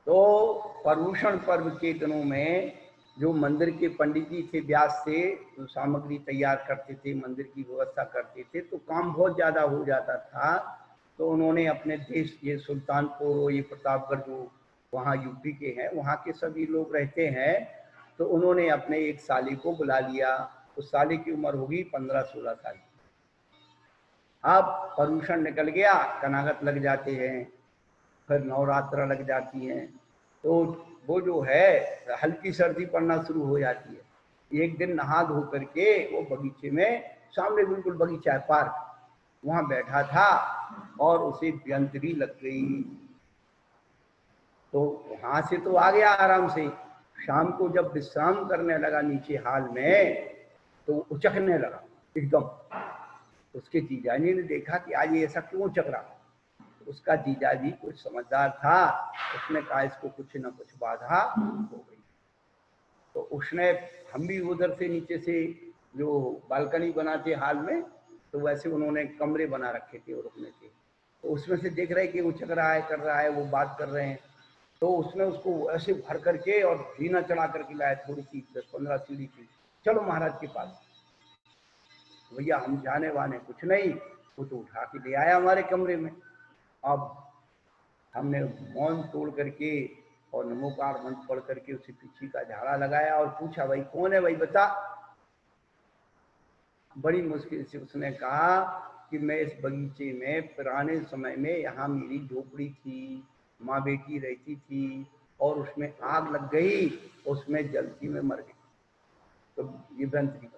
तो पर्युषण पर्व के दिनों में जो मंदिर के पंडित जी थे, व्यास से जो सामग्री तैयार करते थे, मंदिर की व्यवस्था करते थे, तो काम बहुत ज्यादा हो जाता था। तो उन्होंने अपने देश, ये सुल्तानपुर, ये प्रतापगढ़, जो वहाँ यूपी के हैं, वहाँ के सभी लोग रहते हैं, तो उन्होंने अपने एक साली को बुला लिया। उस साली की उम्र होगी 15-16 साल की। अब पर्युषण निकल गया, कनागत लग जाते हैं, फिर नवरात्रा लग जाती हैं, तो वो जो है हल्की सर्दी पड़ना शुरू हो जाती है। एक दिन नहा धो करके वो बगीचे में, सामने बिल्कुल बगीचा है, पार्क, वहां बैठा था और उसे व्यंतरी लग गई। तो वहां से तो आ गया आराम से। शाम को जब विश्राम करने लगा नीचे हाल में, तो उचकने लगा एकदम। उसके जीजाजी ने देखा कि आज ये ऐसा क्यों उचक रहा। उसका जीजाजी कुछ समझदार था, उसने कहा इसको कुछ न कुछ बाधा हो गई। तो उसने, हम भी उधर से नीचे से जो बालकनी बनाते हाल में, तो वैसे उन्होंने कमरे बना रखे थे और रुकने के। तो उसमें से देख रहे कि वो चक रहा है, कर रहा है, वो बात कर रहे हैं। तो उसने उसको ऐसे भर करके और जीना चढ़ा करके लाया, थोड़ी सी 10-15 सीढ़ी की। चलो महाराज के पास। भैया हम जाने वाने कुछ नहीं, वो तो उठा के ले आया हमारे कमरे में। अब हमने मौन तोड़ करके और नमोकार मंत्र पढ़ करके उसे पीछे का झाड़ा लगाया और पूछा, भाई कौन है, भाई बता। बड़ी मुश्किल से उसने कहा कि मैं इस बगीचे में पुराने समय में यहाँ मेरी झोपड़ी थी, माँ बेटी रहती थी, और उसमें आग लग गई, उसमें जलती में मर गई। तो ये बंतरी बनी।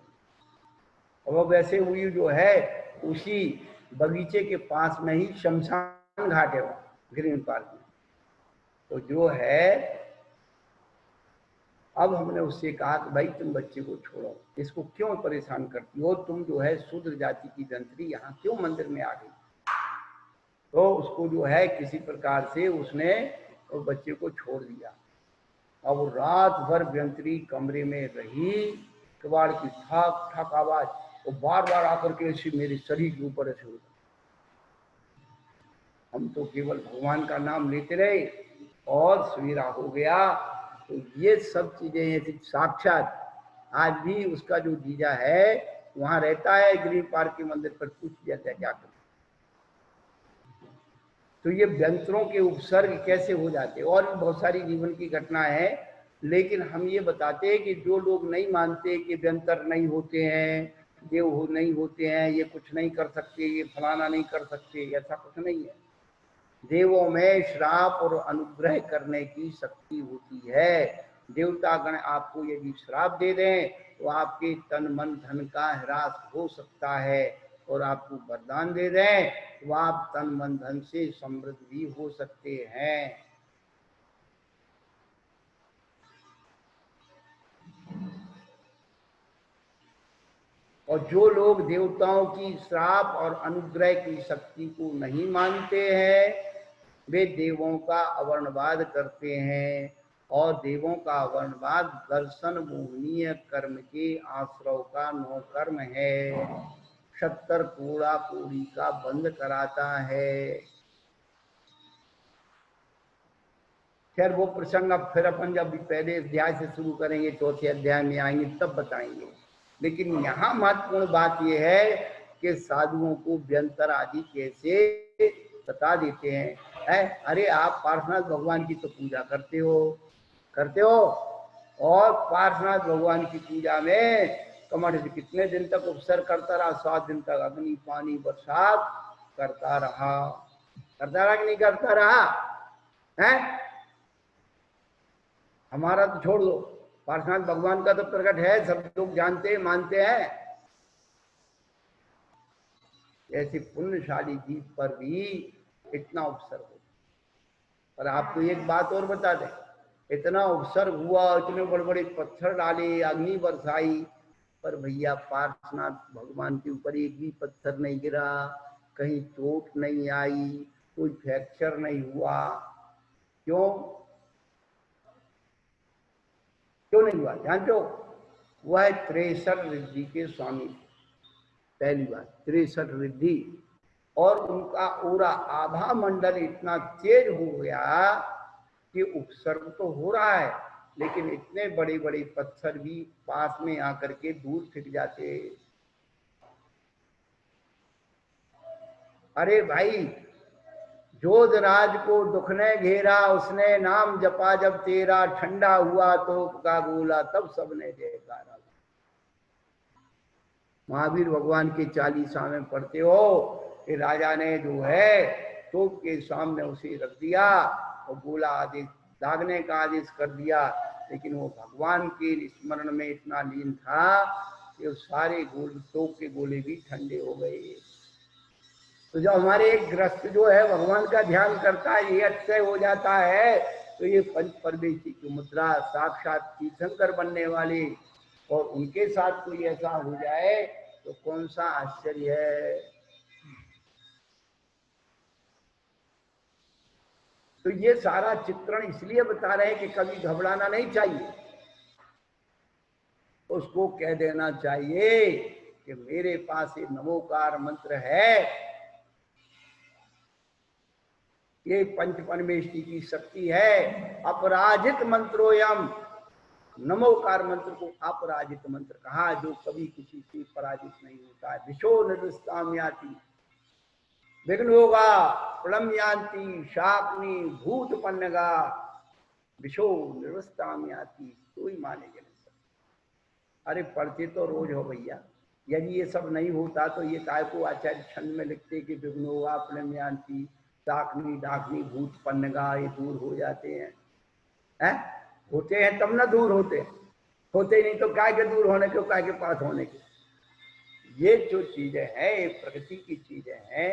और वैसे हुई जो है उसी बगीचे के पास में ही शमशान घाट है, ग्रीन पार्क में। तो जो है अब हमने उससे कहा कि भाई तुम बच्चे को छोड़ो, इसको क्यों परेशान करती हो, तुम जो है शूद्र जाति की जंत्री यहाँ क्यों मंदिर में आ गई। तो उसको जो है किसी प्रकार से उसने उस बच्चे को छोड़ दिया। अब रात भर जंत्री कमरे में रही, कबाड़ की ठक ठक आवाज, वो बार बार आकर के ऐसे मेरे शरीर के ऊपर ऐसे होता। हम तो केवल भगवान का नाम लेते रहे और सवेरा हो गया। तो ये सब चीजें ऐसी साक्षात आज भी उसका जो जीजा है वहां रहता है ग्रीन पार्क के मंदिर पर, पूछ दिया जाकर। तो ये व्यंतरों के उपसर्ग कैसे हो जाते हैं, और भी बहुत सारी जीवन की घटनाएं हैं, लेकिन हम ये बताते हैं कि जो लोग नहीं मानते कि व्यंतर नहीं होते हैं, देव नहीं होते हैं, ये कुछ नहीं कर सकते, ये फलाना नहीं कर सकते, ऐसा कुछ नहीं है। देवों में श्राप और अनुग्रह करने की शक्ति होती है। देवता गण आपको यदि श्राप दे दें तो आपके तन मन धन का ह्रास हो सकता है, और आपको वरदान दे दें तो आप तन मन धन से समृद्ध भी हो सकते हैं। और जो लोग देवताओं की श्राप और अनुग्रह की शक्ति को नहीं मानते हैं, वे देवों का अवर्णवाद करते हैं, और देवों का अवर्णवाद दर्शन मोहनीय कर्म के आश्रव का नौकर्म है, 70 कूड़ा कूड़ी का बंद कराता है। खैर वो प्रसंग अब फिर अपन जब पहले अध्याय से शुरू करेंगे, चौथे अध्याय में आएंगे तब बताएंगे। लेकिन यहाँ महत्वपूर्ण बात यह है कि साधुओं को व्यंतर आदि कैसे बता देते हैं। अरे आप पार्श्वनाथ भगवान की तो पूजा करते हो, और पार्श्वनाथ भगवान की पूजा में कमठ से कितने दिन तक उपसर्ग करता रहा, 7 दिन तक अग्नि पानी बरसात करता रहा कि नहीं करता रहा है। हमारा तो छोड़ दो, पार्श्वनाथ भगवान का तो प्रकट है, सब लोग जानते हैं, मानते हैं। ऐसे पुण्यशाली जीव पर भी इतना उपसर्ग हो। पर आपको एक बात और बता दें, इतना उपसर्ग हुआ, इतने बड़े बड़े पत्थर डाले, अग्नि बरसाई, पर भैया पार्श्वनाथ भगवान के ऊपर एक भी पत्थर नहीं गिरा, कहीं चोट नहीं आई, कोई फ्रैक्चर नहीं हुआ। क्यों नहीं हुआ जानते हो? वह 63 रिद्धि के स्वामी, पहली बात 63 रिद्धि, और उनका पूरा आभा मंडल इतना तेज हो गया कि उपसर्ग तो हो रहा है, लेकिन इतने बड़े बड़े पत्थर भी पास में आकर के दूर फिट जाते। अरे भाई, जोधराज को दुख ने घेरा, उसने नाम जपा जब तेरा, ठंडा हुआ तो का गोला तब सबने जयकारा। महावीर भगवान के 40 में पढ़ते हो कि राजा ने जो है तोप के सामने उसे रख दिया और गोला आदेश दागने का आदेश कर दिया, लेकिन वो भगवान के स्मरण में इतना लीन था कि वो सारे तोप के गोले भी ठंडे हो गए। तो जब हमारे एक ग्रस्त जो है भगवान का ध्यान करता है, ये अक्षय हो जाता है, तो ये पंच परमेश्वर की मुद्रा साक्षात तीर्थंकर बनने वाले, और उनके साथ कोई ऐसा हो जाए तो कौन सा आश्चर्य है। तो ये सारा चित्रण इसलिए बता रहे हैं कि कभी घबराना नहीं चाहिए। तो उसको कह देना चाहिए कि मेरे पास ये नमोकार मंत्र है, ये पंच परमेष्टि की शक्ति है, अपराजित मंत्रोयम। नमोकार मंत्र को अपराजित मंत्र कहा, जो कभी किसी से पराजित नहीं होता है। विशो निर्दिष्टाम्याति विघ्न होगा, प्रलम्यांति शाकनी भूत पन्नगा, विशो निर्वस्ताम्याति, कोई मानेगा नहीं। अरे पढ़ते तो रोज हो भैया, यदि ये सब नहीं होता तो ये काय को आचार्य छंद में लिखते कि विघ्न होगा, प्रलम्यांति शाकनी डाकनी भूत पन्नगा, ये दूर हो जाते हैं? होते हैं तब ना दूर होते, होते नहीं तो काय के दूर होने के, काय के पास होने के। ये जो चीजें हैं, ये प्रकृति की चीजें हैं।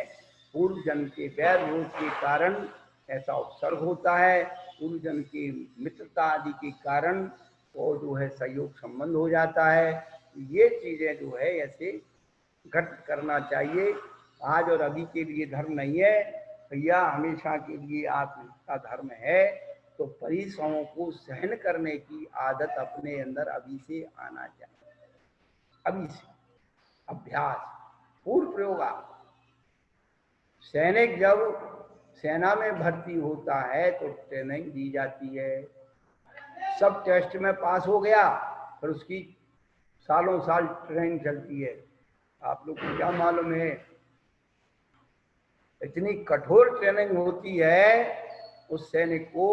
पूर्व जन्म के वैर रोग के कारण ऐसा उपसर्ग होता है, पूर्व जन्म की मित्रता आदि के कारण वो जो है सहयोग संबंध हो जाता है। ये चीजें जो है ऐसे घट करना चाहिए। आज और अभी के लिए धर्म नहीं है भैया, हमेशा के लिए आपका धर्म है। तो परिश्रमों को सहन करने की आदत अपने अंदर अभी से आना चाहिए, अभी से अभ्यास, पूर्व प्रयोग। सैनिक जब सेना में भर्ती होता है तो ट्रेनिंग दी जाती है, सब टेस्ट में पास हो गया, फिर उसकी सालों साल ट्रेनिंग चलती है। आप लोग को क्या मालूम है, इतनी कठोर ट्रेनिंग होती है, उस सैनिक को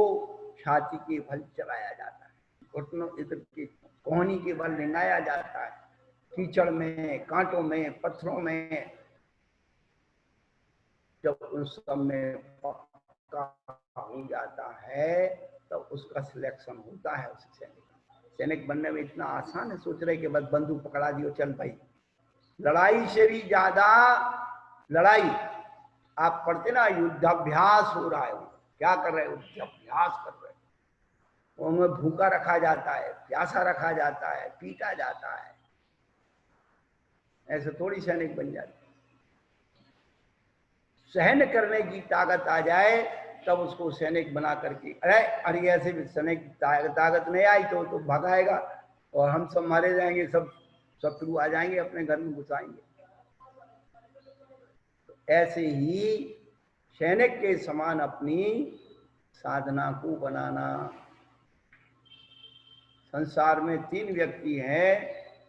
छाती के बल चलाया जाता है, घुटनों इधर के कोहनी के बल लिंगाया जाता है, कीचड़ में, कांटों में, पत्थरों में। जब उस सब में पक्का हो जाता है तो उसका सिलेक्शन होता है। उस सैनिक बनने में इतना आसान है, सोच रहे कि बस बंदूक पकड़ा दियो चल भाई। लड़ाई से भी ज्यादा लड़ाई, आप पढ़ते ना युद्धाभ्यास हो रहा है, क्या कर रहे हो, युद्धाभ्यास कर रहे हो। उनमें भूखा रखा जाता है, प्यासा रखा जाता है, पीटा जाता है, ऐसे थोड़ी सैनिक बन जाते। सहन करने की ताकत आ जाए तब उसको सैनिक बना करके, अरे ऐसे भी सैनिक ताकत नहीं आई तो भगाएगा और हम सब मारे जाएंगे, सब शत्रु आ जाएंगे, अपने घर में घुसाएंगे। तो ऐसे ही सैनिक के समान अपनी साधना को बनाना। संसार में 3 व्यक्ति हैं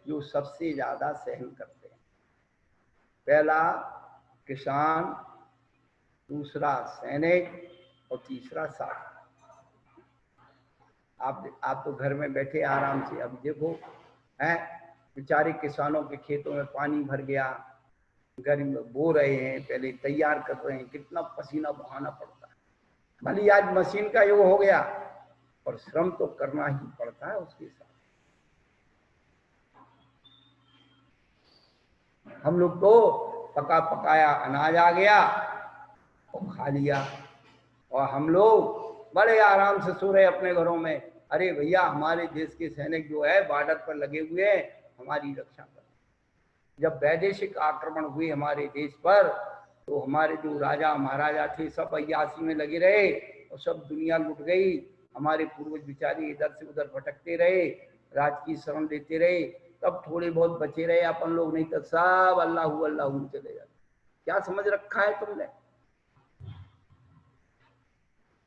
जो सबसे ज्यादा सहन करते हैं। पहला किसान, दूसरा सैनिक और तीसरा साधक। आप तो घर में बैठे आराम से, अब देखो हैं बेचारे किसानों के खेतों में पानी भर गया, गर्मी में बो रहे हैं, पहले तैयार कर रहे हैं, कितना पसीना बहाना पड़ता है। भले आज मशीन का युग हो गया और श्रम तो करना ही पड़ता है उसके साथ। हम लोग तो पका पकाया अनाज आ गया और खा लिया, और हम लोग बड़े आराम से सो रहे अपने घरों में। अरे भैया हमारे देश के सैनिक जो है बॉर्डर पर लगे हुए हैं, हमारी रक्षा कर। जब वैदेशिक आक्रमण हुए हमारे देश पर तो हमारे जो राजा महाराजा थे सब अय्यासी में लगे रहे और सब दुनिया लुट गई। हमारे पूर्वज बेचारे इधर से उधर भटकते रहे, राज की शरण लेते रहे, तब थोड़े बहुत बचे रहे अपन लोग, नहीं तो सब अल्लाह चले जाते। क्या समझ रखा है तुमने?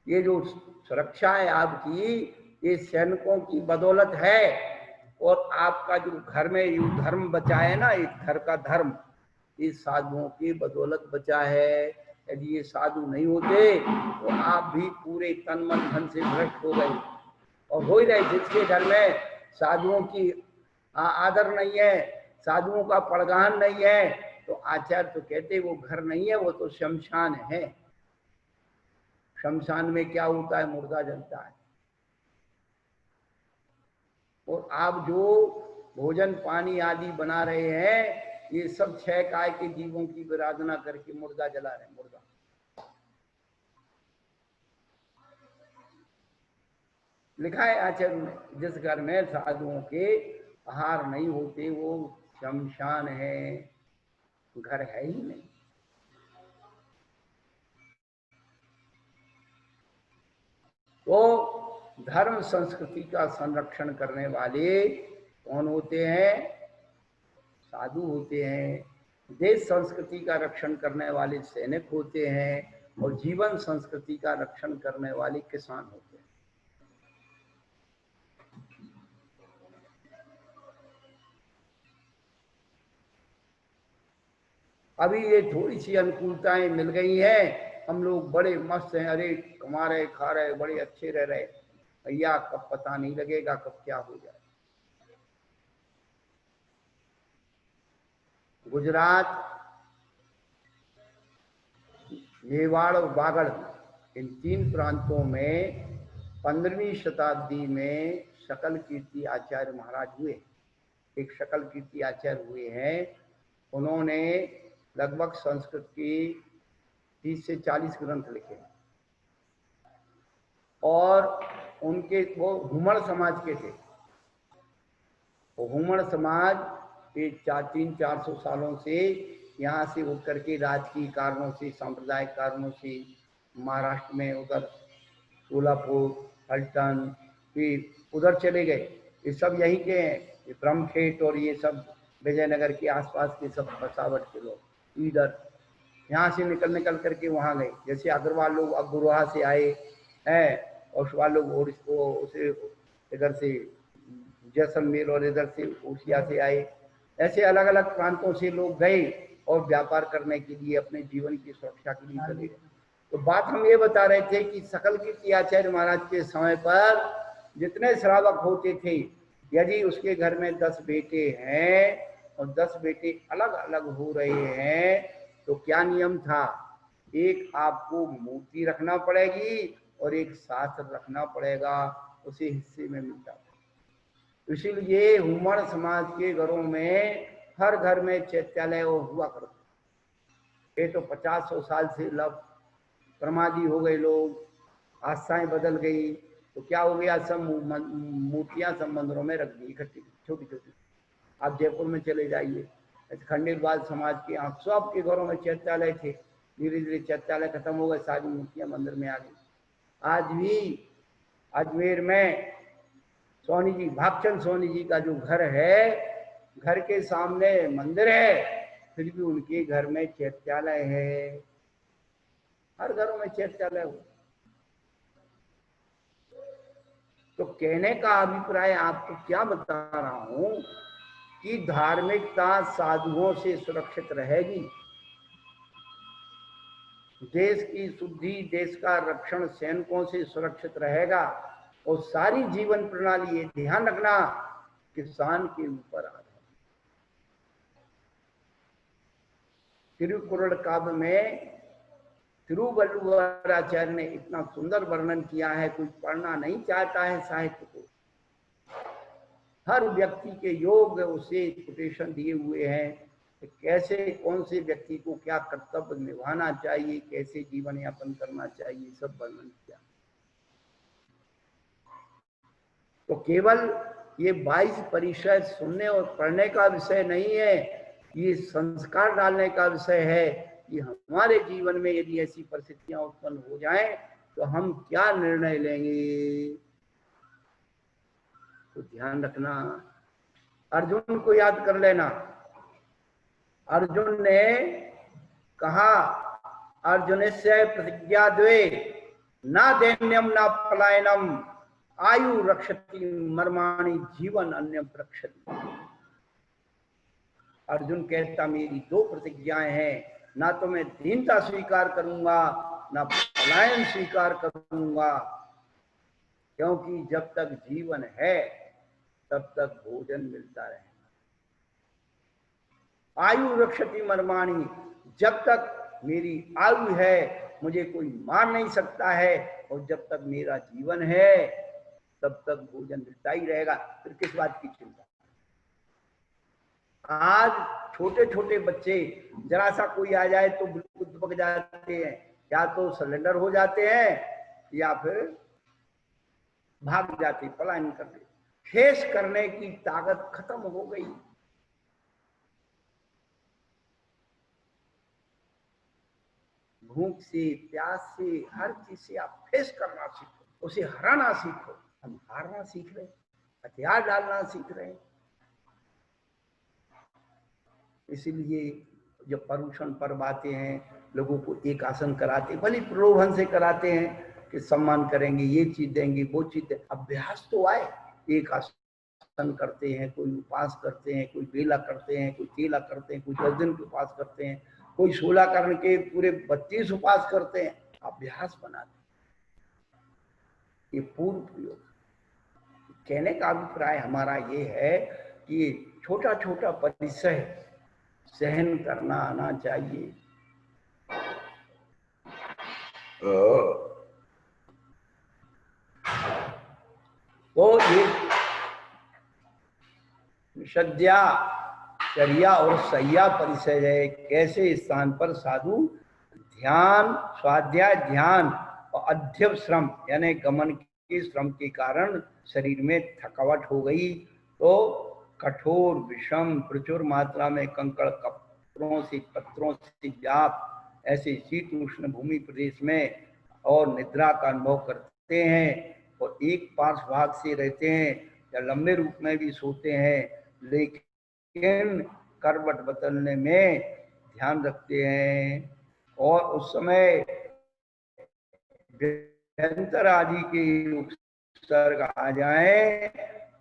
ये जो सुरक्षा है आपकी, ये सैनिकों की बदौलत है। और आपका जो घर में ये धर्म बचा है ना, ये घर का धर्म, ये साधुओं की बदौलत बचा है। यदि ये साधु नहीं होते तो आप भी पूरे तन मन धन से भ्रष्ट हो गए। और हो ही रहे, जिसके घर में साधुओं की आदर नहीं है, साधुओं का पड़गान नहीं है, तो आचार्य तो कहते वो घर नहीं है, वो तो शमशान है। शमशान में क्या होता है, मुर्दा जलता है। और आप जो भोजन पानी आदि बना रहे हैं, ये सब 6 काय के जीवों की विराधना करके मुर्दा जला रहे हैं। मुर्दा लिखा है आचार्य में, जिस घर में साधुओं के आहार नहीं होते वो शमशान है, घर है ही नहीं। तो धर्म संस्कृति का संरक्षण करने वाले कौन होते हैं? साधु होते हैं, देश संस्कृति का रक्षण करने वाले सैनिक होते हैं, और जीवन संस्कृति का रक्षण करने वाले किसान होते हैं। अभी ये थोड़ी सी अनुकूलताएं मिल गई हैं, हम लोग बड़े मस्त हैं, अरे कमा रहे, खा रहे, बड़े अच्छे रह रहे। भैया कब पता नहीं लगेगा कब क्या हो जाए। गुजरात, मेवाड़ और बागड़, इन 3 प्रांतों में 15वीं शताब्दी में शकल कीर्ति आचार्य महाराज हुए। एक शकल कीर्ति आचार्य हुए हैं, उन्होंने लगभग संस्कृत की 30 से 40 ग्रंथ लिखे, और उनके वो हुमड़ समाज के थे। वो हुमड़ समाज 300-400 सालों से यहाँ से उठ करके राजकीय कारणों से, सांप्रदायिक कारणों से महाराष्ट्र में उधर सोलापुर, फलटन, फिर उधर चले गए। ये सब यहीं के हैं, ये ब्रह्मखेत और ये सब विजयनगर के आसपास के सब बसावट के लोग इधर यहाँ से निकल करके वहाँ गए। जैसे अग्रवाल लोग अग्रवाह से आए हैं, और उसवाल लोग उसे इधर से जैसलमेर और इधर से उड़िया से आए। ऐसे अलग अलग प्रांतों से लोग गए और व्यापार करने के लिए, अपने जीवन की सुरक्षा के लिए चले गए। तो बात हम ये बता रहे थे कि शकल कीर्ति आचार्य महाराज के समय पर जितने श्रावक होते थे, यदि उसके घर में 10 बेटे हैं और 10 बेटे अलग अलग हो रहे हैं, तो क्या नियम था? एक आपको मूर्ति रखना पड़ेगी और एक शास्त्र रखना पड़ेगा, उसे हिस्से में मिलता था। इसीलिए हुमड़ समाज के घरों में हर घर में चैत्यालय हुआ करते। ये तो 50-100 साल से लब प्रमादी हो गए लोग, आस्थाएं बदल गई, तो क्या हो गया, सब मूर्तियां सब मंदिरों में रख दी इकट्ठी छोटी छोटी। आप जयपुर में चले जाइए, खंडेलवाल समाज के यहाँ सब के घरों में चैत्यालय थे, धीरे धीरे चैत्यालय खत्म हो गए, सारी मूर्तियां मंदिर में आ गई। आज भी अजमेर में सोनी जी, भागचंद सोनी जी का जो घर है, घर के सामने मंदिर है, फिर भी उनके घर में चैत्यालय है। हर घरों में चैत्यालय हो। तो कहने का अभिप्राय आपको क्या बता रहा हूं कि धार्मिकता साधुओं से सुरक्षित रहेगी, देश की शुद्धि, देश का रक्षण सैनिकों से सुरक्षित रहेगा, और सारी जीवन प्रणाली, ये ध्यान रखना, किसान के ऊपर आधारित। तिरुकुरल काव्य में तिरुवल्लुवराचार्य ने इतना सुंदर वर्णन किया है, कोई पढ़ना नहीं चाहता है साहित्य को। हर व्यक्ति के योग उसे कोटेशन दिए हुए हैं कि कैसे, कौन से व्यक्ति को क्या कर्तव्य निभाना चाहिए, कैसे जीवन यापन करना चाहिए, सब वर्णन किया। तो केवल ये 22 परिषद सुनने और पढ़ने का विषय नहीं है, ये संस्कार डालने का विषय है कि हमारे जीवन में यदि ऐसी परिस्थितियां उत्पन्न हो जाएं तो हम क्या निर्णय लेंगे। तो ध्यान रखना। अर्जुन को याद कर लेना। अर्जुन ने कहा, अर्जुनस्य प्रतिज्ञा द्वे ना दैन्यम ना पलायनम आयु रक्षति मर्माणि जीवन अन्य रक्षति। अर्जुन कहता, मेरी 2 प्रतिज्ञाएं हैं, ना तो मैं दीनता स्वीकार करूंगा, ना पलायन स्वीकार करूंगा, क्योंकि जब तक जीवन है तब तक भोजन मिलता रहेगा। आयु रक्षति मर्माणि, जब तक मेरी आयु है मुझे कोई मार नहीं सकता है, और जब तक मेरा जीवन है तब तक भोजन मिलता ही रहेगा, फिर किस बात की चिंता। आज छोटे छोटे बच्चे, जरा सा कोई आ जाए तो बिल्कुल दुबक जाते हैं, या तो सिलेंडर हो जाते हैं या फिर भाग जाते, पलायन करते। फेस करने की ताकत खत्म हो गई। भूख से, प्यास से, हर चीज से आप फेस करना सीखो, उसे हराना सीखो। हम हारना सीख रहे हैं, हथियार डालना सीख रहे हैं, इसीलिए जब पर्यूषण पर्व आते हैं लोगों को एक आसन कराते हैं, भले प्रलोभन से कराते हैं कि सम्मान करेंगे, ये चीज देंगे, वो चीज देंगे। अभ्यास तो आए, एक आसन करते हैं, कोई उपवास करते हैं, कोई बेला करते हैं, कोई केला करते हैं, कोई 10 दिन के उपवास करते हैं, कोई 16 करण के पूरे 32 उपवास करते हैं, अभ्यास बनाते हैं। ये पूर्व प्रयोग। कहने का अभिप्राय हमारा ये है कि छोटा छोटा परिचय सहन करना आना चाहिए। तो ये निषद्या, चर्या और सय्या परिचय है। कैसे स्थान पर साधु ध्यान, स्वाध्याय ध्यान और अध्यव श्रम यानी गमन के श्रम के कारण शरीर में थकावट हो गई, तो कठोर विषम प्रचुर मात्रा में कंकड़ कपड़ों से पत्थरों से व्याप्त ऐसे शीत उष्ण भूमि प्रदेश में और निद्रा का अनुभव करते हैं और एक पार्श्व भाग से रहते हैं या लंबे रूप में भी सोते हैं, लेकिन करवट बदलने में ध्यान रखते हैं और उस समय व्यंतर आदि के उपसर्ग आ जाए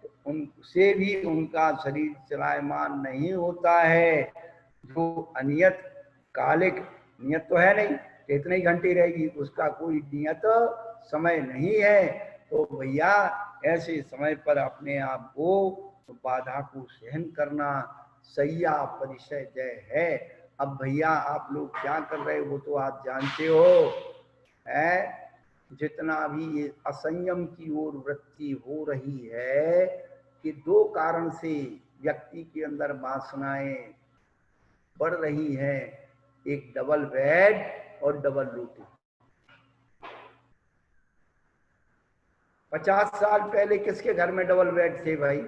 तो उनसे भी उनका शरीर चलायमान नहीं होता है। जो अनियत कालिक, नियत तो है नहीं कितने ही घंटे रहेगी, उसका कोई नियत समय नहीं है। तो भैया ऐसे समय पर अपने आप को बाधा को सहन करना सय्या परिचय जय है। अब भैया आप लोग क्या कर रहे हो वो तो आप जानते हो है। जितना भी ये असंयम की ओर वृत्ति हो रही है कि दो कारण से व्यक्ति के अंदर वासनाएं बढ़ रही है, एक डबल बेड और डबल रोटी। 50 साल पहले किसके घर में डबल बेड थे भाई?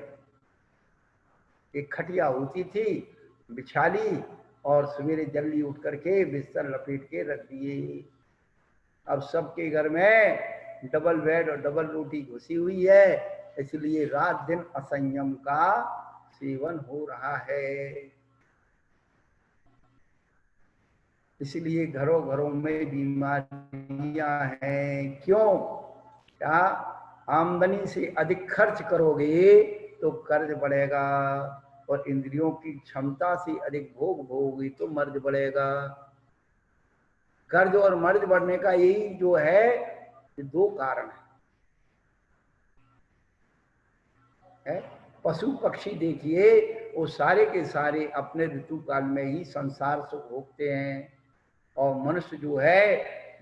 एक खटिया होती थी, बिछा ली और सवेरे जल्दी उठ करके बिस्तर लपेट के रख दिए। अब सबके घर में डबल बेड और डबल रोटी घुसी हुई है, इसलिए रात दिन असंयम का सेवन हो रहा है। इसलिए घरों घरों में बीमारियां हैं। क्यों? क्या आमदनी से अधिक खर्च करोगे तो कर्ज बढ़ेगा और इंद्रियों की क्षमता से अधिक भोग भोगोगे तो मर्ज बढ़ेगा। कर्ज और मर्ज बढ़ने का यही जो है, ये दो कारण है। पशु पक्षी देखिए वो सारे के सारे अपने ऋतु काल में ही संसार सुख भोगते हैं और मनुष्य जो है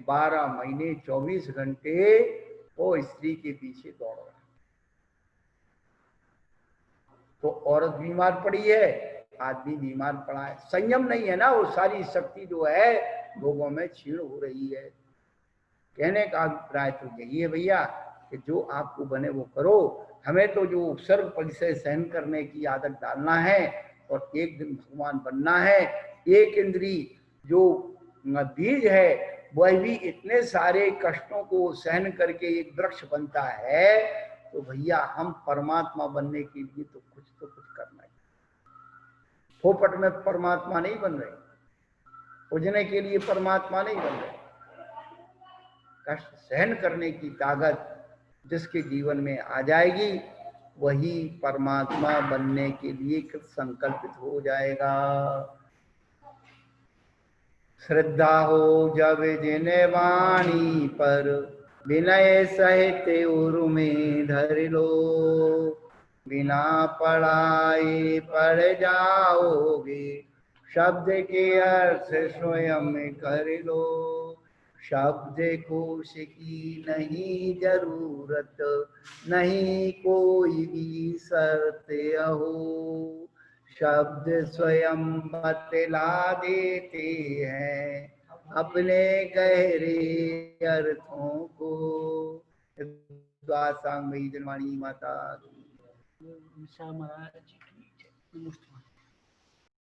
12 महीने 24 घंटे वो स्त्री के पीछे दौड़ रहा है। तो औरत बीमार पड़ी है, आदमी बीमार पड़ा है, संयम नहीं है ना, वो सारी शक्ति जो है लोगों में क्षीण हो रही है। कहने का अभिप्राय तो यही है भैया कि जो आपको बने वो करो। हमें तो जो उपसर्ग परिचय सहन करने की आदत डालना है और एक दिन भगवान बनना है। एक इंद्री जो बीज है वह भी इतने सारे कष्टों को सहन करके एक वृक्ष बनता है, तो भैया हम परमात्मा बनने के लिए तो कुछ करना है। फोपट में परमात्मा नहीं बन रहे, उजने के लिए परमात्मा नहीं बन रहे। कष्ट सहन करने की ताकत जिसके जीवन में आ जाएगी वही परमात्मा बनने के लिए कृत संकल्पित हो जाएगा। श्रद्धा हो जब जिन वाणी पर विनय सहित उरु में धर लो, बिना पढ़ाए पढ़ जाओगे शब्द के अर्थ स्वयं कर लो। शब्द कोश की नहीं जरूरत, नहीं कोई भी शर्त हो, शब्द स्वयं बतला देते हैं अपने गहरे अर्थों को। द्वासांगी जनवाणी माता